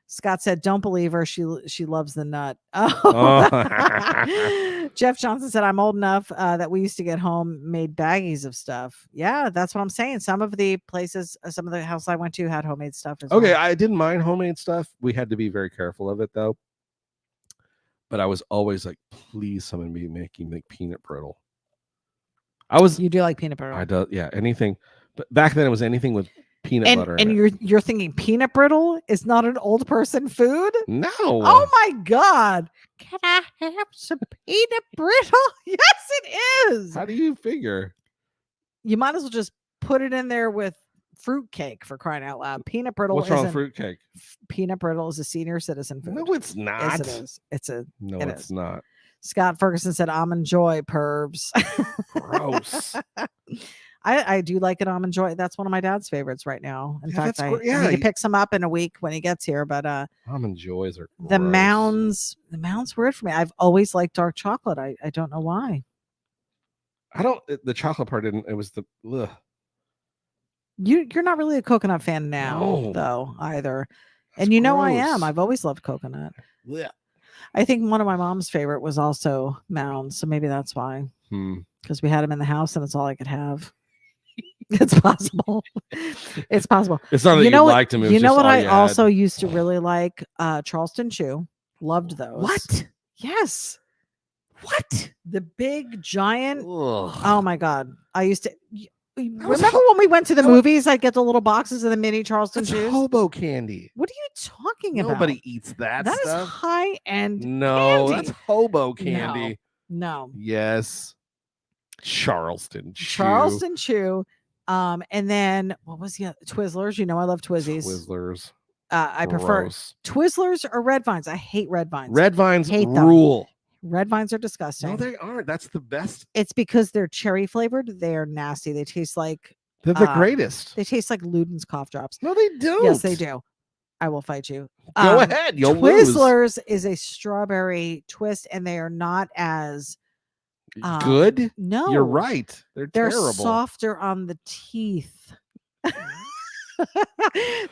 Scott said, don't believe her. She loves the nut. Oh. Jeff Johnson said, I'm old enough that we used to get homemade baggies of stuff. Yeah, that's what I'm saying. Some of the places, some of the house I went to had homemade stuff as well.
I didn't mind homemade stuff. We had to be very careful of it though. But I was always like, please, someone be making like peanut brittle. You
do like peanut butter?
I do, yeah. Anything, but back then it was anything with peanut butter.
And you're thinking peanut brittle is not an old person food?
No.
Oh my God! Can I have some peanut brittle? Yes, it is.
How do you figure?
You might as well just put it in there with fruitcake, for crying out loud. Peanut brittle.
What's wrong with fruitcake?
Peanut brittle is a senior citizen food.
No, it's not.
Yes, it is.
It's not.
Scott Ferguson said, Almond Joy, pervs.
Gross.
I do like an Almond Joy. That's one of my dad's favorites right now. In fact, I need to pick some up in a week when he gets here. But
Almond Joys are gross.
The Mounds were it for me. I've always liked dark chocolate. I don't know why.
The chocolate part didn't. It was the. Ugh.
You're not really a coconut fan now, though, either. That's and gross. I am. I've always loved coconut.
Yeah.
I think one of my mom's favorite was also Mounds, so maybe that's why. Because we had them in the house, and it's all I could have. It's possible. It's possible.
It's not that you
know what?
liked him. It was
You know
just
what
all
I
you
also
had.
used to really like? Charleston Chew. Loved those.
What?
Yes.
What?
The big giant.
Ugh.
Oh my god! I used to.
was
Remember
ho-
when we went to the
that was-
movies? I'd get the little boxes of the mini Charleston
That's
Chews.
hobo candy.
What are you talking
Nobody
about?
eats that
That is
stuff.
high end
No,
candy.
that's hobo candy.
No.
Yes. Charleston Chew.
Charleston Chew. And then what was the Twizzlers? You know I love Twizzies.
Twizzlers.
I prefer
Gross.
Twizzlers or Red Vines. I hate Red Vines.
Red Vines
Hate them.
rule.
Red Vines are disgusting.
No, they aren't. That's the best.
It's because they're cherry flavored. They're nasty. They taste like
They're the greatest.
they taste like Luden's cough drops.
No, they don't.
Yes, they do. I will fight you.
Go ahead. You'll lose.
Twizzlers is a strawberry twist, and they are not as
good.
No,
You're right. They're terrible.
softer on the teeth.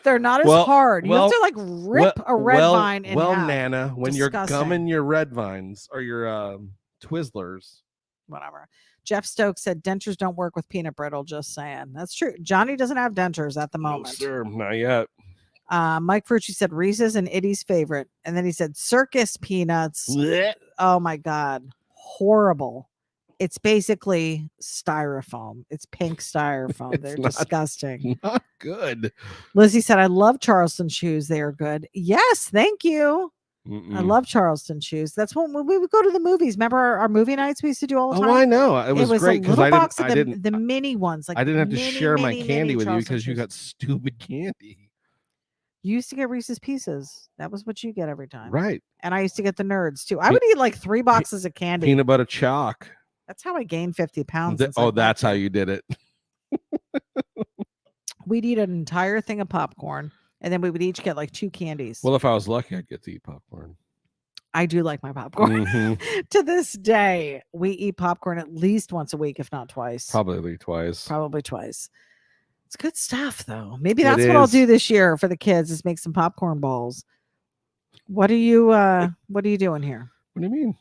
They're not as hard. You have to like rip a red vine in half.
Nana, when you're
Disgusting.
gumming your red vines or your Twizzlers.
Whatever. Jeff Stokes said dentures don't work with peanut brittle. Just saying. That's true. Johnny doesn't have dentures at the moment.
No, sir, not yet.
Mike Frucci said Reese's and Itty's favorite. And then he said circus peanuts.
Blech.
Oh my God. Horrible. It's basically styrofoam. It's pink styrofoam. They're disgusting.
Not good.
Lizzie said, I love Charleston Chews. They are good. Yes, thank you. I love Charleston Chews. That's when we would go to the movies. Remember our movie nights we used to do all the time?
Oh, I know. It was great because I
didn't. The mini ones, like
I didn't have to
mini,
share my
mini,
candy
mini
with you
Charleston
because you
Chews.
got stupid candy.
You used to get Reese's Pieces. That was what you get every time.
Right.
And I used to get the Nerds too. I would eat like 3 boxes of candy.
Peanut butter chalk.
That's how I gained 50 pounds.
That's how you did it.
We'd eat an entire thing of popcorn, and then we would each get like 2 candies.
Well, if I was lucky, I'd get to eat popcorn.
I do like my popcorn.
Mm-hmm.
To this day, we eat popcorn at least once a week, if not twice.
Probably twice.
It's good stuff, though. Maybe that's what I'll do this year for the kids is make some popcorn balls. What are you doing here?
What do you mean?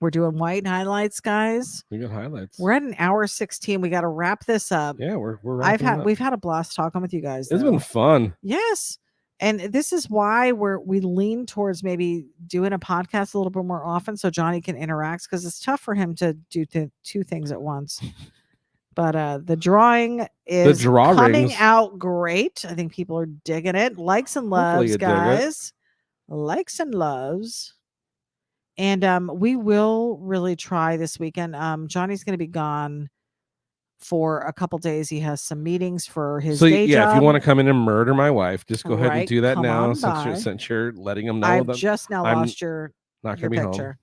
We're doing white highlights, guys.
We got highlights.
We're at an hour 16. We got to wrap this up.
Yeah, we're
we've had a blast talking with you guys.
It's been fun.
Yes. And this is why we lean towards maybe doing a podcast a little bit more often so Johnny can interact, because it's tough for him to do 2 things at once. But the drawing is coming out great. I think people are digging it. Likes and loves, guys. Likes and loves. And we will really try this weekend. Johnny's going to be gone for a couple days. He has some meetings for his day job.
If you want to come in and murder my wife, just go ahead and do that now since you're letting him know.
I've just now lost your
not going to be
picture.
Home.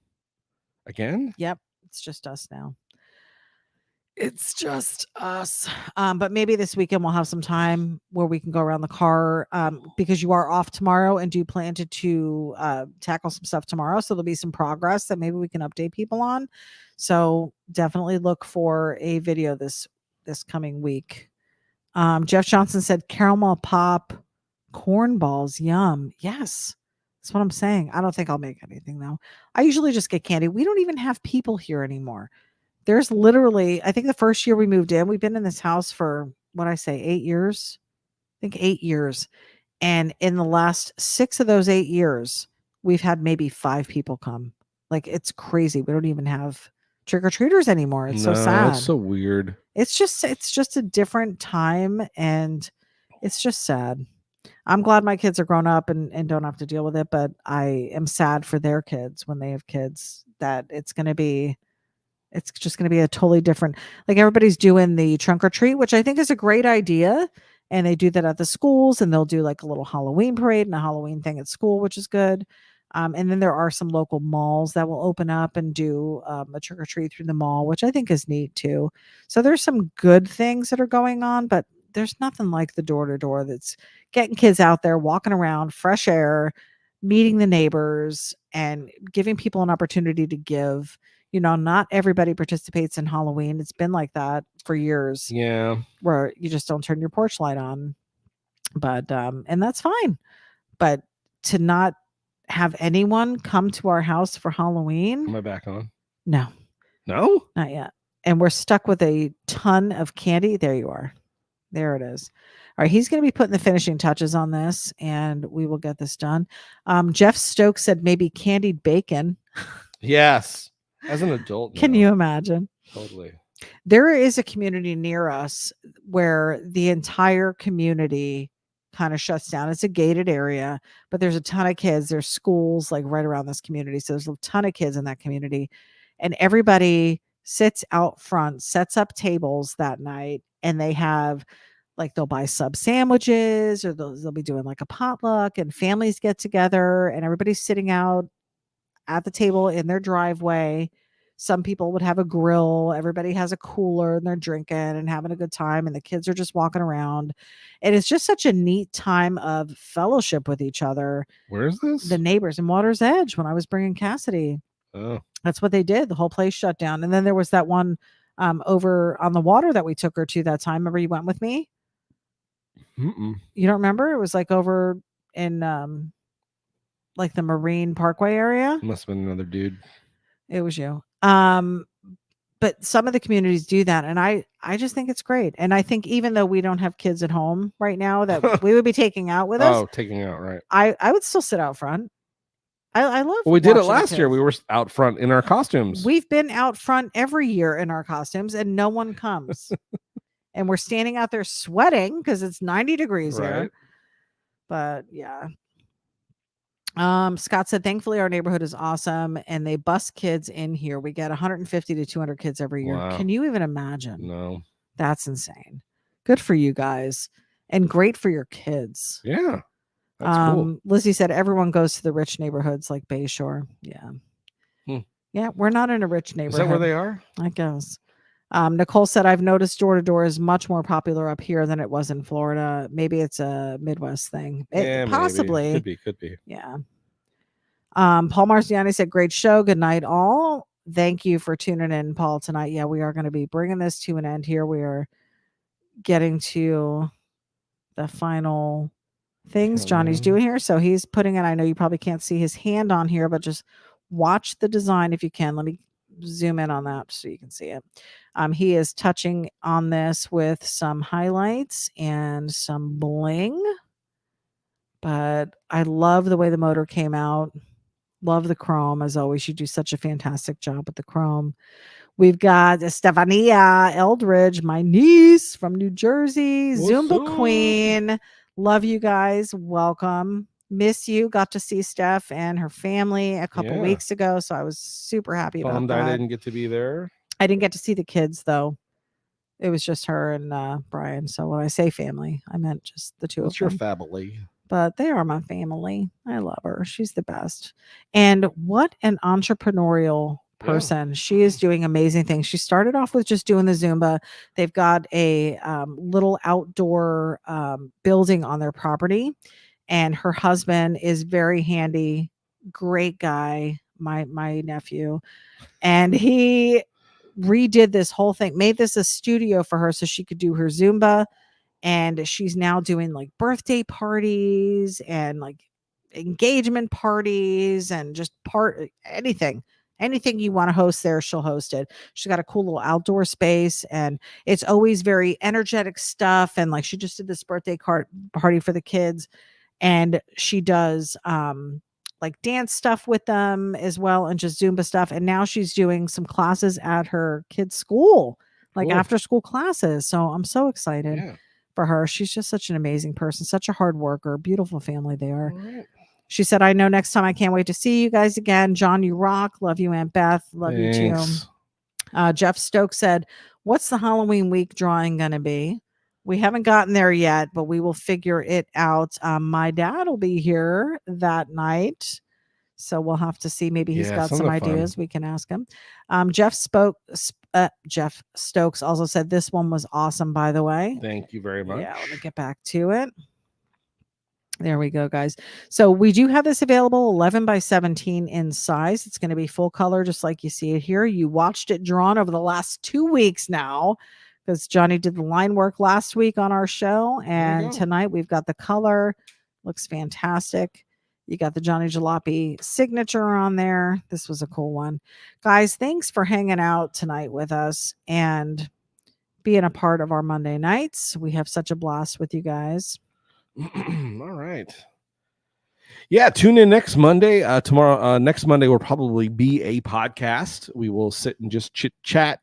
Again?
Yep. It's just us now. It's just us. But maybe this weekend we'll have some time where we can go around the car because you are off tomorrow and do plan to tackle some stuff tomorrow. So there'll be some progress that maybe we can update people on. So definitely look for a video this coming week. Jeff Johnson said caramel pop corn balls. Yum. Yes. That's what I'm saying. I don't think I'll make anything though. I usually just get candy. We don't even have people here anymore. There's literally, I think the first year we moved in, we've been in this house for, 8 years? I think 8 years. And in the last 6 of those 8 years, we've had maybe 5 people come. Like, it's crazy. We don't even have trick-or-treaters anymore. It's so sad.
It's so weird.
It's just a different time, and it's just sad. I'm glad my kids are grown up and don't have to deal with it, but I am sad for their kids when they have kids that it's just going to be a totally different, like everybody's doing the trunk or treat, which I think is a great idea. And they do that at the schools, and they'll do like a little Halloween parade and a Halloween thing at school, which is good. And then there are some local malls that will open up and do a trick or treat through the mall, which I think is neat too. So there's some good things that are going on, but there's nothing like the door to door that's getting kids out there, walking around, fresh air, meeting the neighbors, and giving people an opportunity to give. Not everybody participates in Halloween. It's been like that for years.
Yeah.
Where you just don't turn your porch light on. But, and that's fine. But to not have anyone come to our house for Halloween.
Am I back on?
No.
No?
Not yet. And we're stuck with a ton of candy. There you are. There it is. All right, he's going to be putting the finishing touches on this, and we will get this done. Jeff Stokes said maybe candied bacon.
Yes. As an adult,
Can
now.
you imagine?
Totally.
There is a community near us where the entire community kind of shuts down. It's a gated area, but there's a ton of kids. There's schools like right around this community. So there's a ton of kids in that community. And everybody sits out front, sets up tables that night, and they have like they'll buy sub sandwiches or they'll be doing like a potluck and families get together and everybody's sitting out at the table in their driveway. Some people would have a grill. Everybody has a cooler and they're drinking and having a good time. And the kids are just walking around. And it's just such a neat time of fellowship with each other.
Where is this?
The neighbors in Water's Edge when I was bringing Cassidy.
Oh.
That's what they did. The whole place shut down. And then there was that one over on the water that we took her to that time. Remember you went with me?
Mm-mm.
You don't remember? It was like over in like the Marine Parkway area.
Must have been another dude.
It was you. But some of the communities do that, and I just think it's great. And I think even though we don't have kids at home right now that we would be taking out with us,
taking out, right?
I would still sit out front. I love.
Well, we did it
watching the
last year.
kids.
We were out front in our costumes.
We've been out front every year in our costumes, and no one comes. And we're standing out there sweating because it's 90 degrees there. But yeah. Scott said, thankfully our neighborhood is awesome and they bus kids in here. We get 150 to 200 kids every year.
Wow.
Can you even imagine?
No.
That's insane. Good for you guys and great for your kids.
Yeah. That's cool.
Lizzie said everyone goes to the rich neighborhoods like Bayshore. Yeah. Yeah, we're not in a rich neighborhood.
Is that where they are?
I guess. Nicole said, I've noticed door to door is much more popular up here than it was in Florida. Maybe it's a Midwest thing. Possibly.
Maybe. Could be.
Yeah. Paul Marciani said, great show. Good night, all. Thank you for tuning in, Paul, tonight. Yeah, we are going to be bringing this to an end here. We are getting to the final things Johnny's doing here. So he's putting it, I know you probably can't see his hand on here, but just watch the design if you can. Let me zoom in on that so you can see it. He is touching on this with some highlights and some bling, but I love the way the motor came out. Love the chrome. As always, you do such a fantastic job with the chrome. We've got Stefania Eldridge, my niece from New Jersey, Zumba Queen. Love you guys. Welcome. Miss you. Got to see Steph and her family a couple weeks ago, so I was super happy about that.
I didn't get to be there.
I didn't get to see the kids though. It was just her and Brian. So when I say family, I meant just the two of them.
What's your family?
But they are my family. I love her. She's the best. And what an entrepreneurial person. Yeah. She is doing amazing things. She started off with just doing the Zumba. They've got a little outdoor building on their property. And her husband is very handy. Great guy, my nephew. And he redid this whole thing, made this a studio for her so she could do her Zumba. And she's now doing like birthday parties and like engagement parties and just anything you want to host there, she'll host it. She's got a cool little outdoor space and it's always very energetic stuff. And like she just did this birthday party for the kids and she does like dance stuff with them as well and just Zumba stuff. And now she's doing some classes at her kids' school, like after school classes. So I'm so excited. Yeah. For her. She's just such an amazing person, such a hard worker, beautiful family they are. Right. She said, I know next time I can't wait to see you guys again. John, you rock. Love you, Aunt Beth. Love you too. Jeff Stokes said, what's the Halloween week drawing going to be? We haven't gotten there yet, but we will figure it out. My dad will be here that night. So we'll have to see. Maybe he's got some ideas. We can ask him. Jeff Stokes also said this one was awesome, by the way.
Thank you very much.
Yeah, let me get back to it. There we go, guys. So we do have this available 11 by 17 in size. It's going to be full color, just like you see it here. You watched it drawn over the last 2 weeks now because Johnny did the line work last week on our show. And tonight we've got the color. Looks fantastic. You got the Johnny Jalopy signature on there. This was a cool one. Guys, thanks for hanging out tonight with us. And being a part of our Monday nights. We have such a blast with you guys.
All right. Yeah, tune in next Monday. Tomorrow, next Monday will probably be a podcast. We will sit and just chit chat.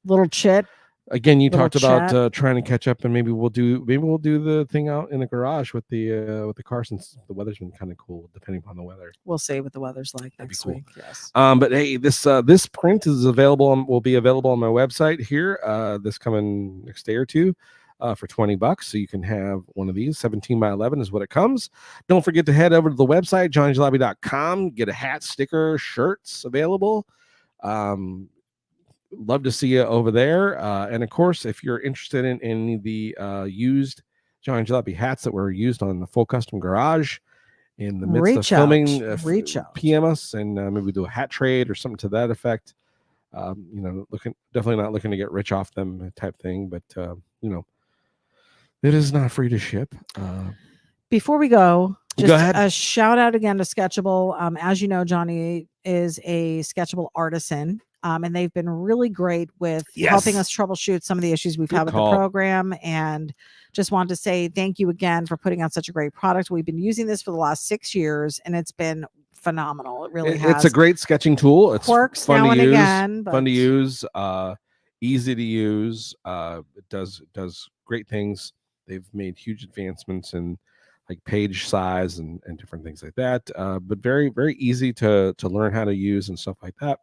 Little chit.
Again, you
Little
talked about
chat.
trying to catch up, and maybe we'll do the thing out in the garage with the car, since the weather's been kind of cool, depending upon the weather.
We'll see what the weather's like
That'd be
next
cool.
week. Yes.
But hey, this print is available. Will be available on my website here this coming next day or two. For $20, so you can have one of these. 17 by 11 is what it comes. Don't forget to head over to the website, johnnyjalopy.com. Get a hat, sticker, shirts available. Love to see you over there. And of course, if you're interested in any of the used Johnny Jalopy hats that were used on the Full Custom Garage in the midst of filming,
reach out.
PM us, and maybe we do a hat trade or something to that effect. Definitely not looking to get rich off them type thing, but it is not free to ship.
Before we go
ahead.
A shout out again to Sketchable. As you know, Johnny is a Sketchable artisan, and they've been really great with helping us troubleshoot some of the issues we've had with the program. And just want to say thank you again for putting out such a great product. We've been using this for the last 6 years, and it's been phenomenal. It really has.
It's a great sketching tool. It's
quirks
fun
now
to
and
use,
again,
fun to use, easy to use. It does great things. They've made huge advancements in like page size and different things like that. But very, very easy to learn how to use and stuff like that.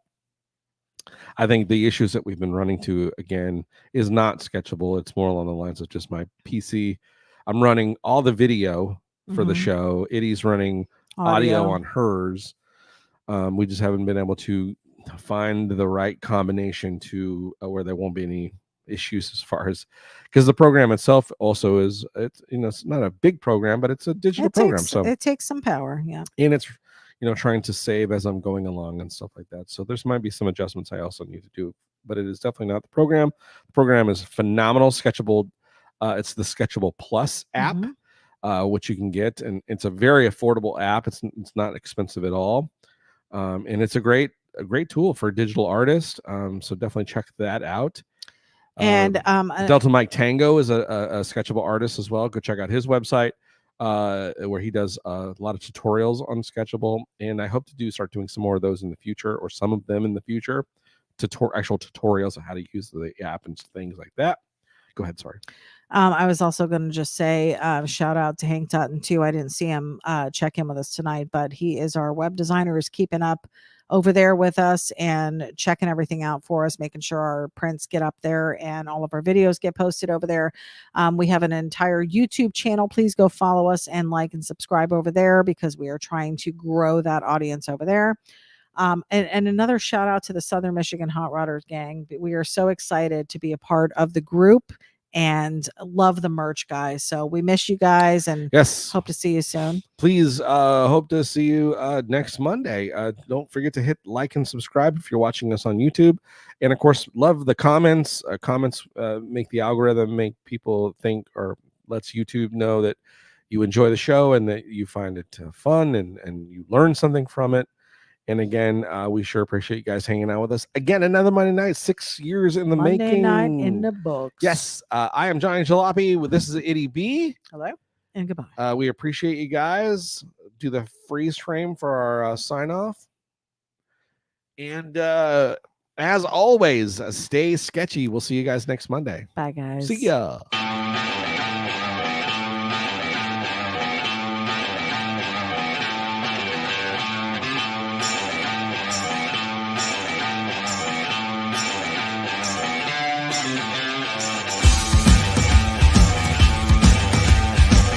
I think the issues that we've been running to again is not Sketchable. It's more along the lines of just my PC. I'm running all the video for the show. Itty's running audio on hers. We just haven't been able to find the right combination to where there won't be any issues as far as, because the program itself also is, it's not a big program, but it's a digital program, so
it takes some power. Yeah,
and it's trying to save as I'm going along and stuff like that. So there's might be some adjustments I also need to do, but it is definitely not the program. The program is phenomenal. Sketchable, it's the Sketchable Plus app, which you can get, and it's a very affordable app. It's not expensive at all, and it's a great tool for digital artists. So definitely check that out.
And
Delta Mike Tango is a Sketchable artist as well. Go check out his website, where he does a lot of tutorials on Sketchable, and I hope to start doing some more of those in the future, or some of them in the future, actual tutorials on how to use the app and things like that. Go ahead, sorry.
I was also going to just say shout out to Hank Dutton too. I didn't see him check in with us tonight, but he is our web designer, is keeping up over there with us and checking everything out for us, making sure our prints get up there and all of our videos get posted over there. We have an entire YouTube channel. Please go follow us and like and subscribe over there, because we are trying to grow that audience over there. And another shout out to the Southern Michigan Hot Rodders gang. We are so excited to be a part of the group and love the merch, guys. So we miss you guys, and hope to see you soon.
Please hope to see you next Monday. Don't forget to hit like and subscribe if you're watching us on YouTube, and of course love the comments. Comments make the algorithm, make people think, or lets YouTube know that you enjoy the show and that you find it fun and you learn something from it. And again, we sure appreciate you guys hanging out with us. Again, another Monday night, 6 years in the making.
Monday night in the books.
Yes. I am Johnny Jalopy. This is Itty B.
Hello and goodbye.
We appreciate you guys. Do the freeze frame for our sign off. And as always, stay sketchy. We'll see you guys next Monday.
Bye, guys.
See ya.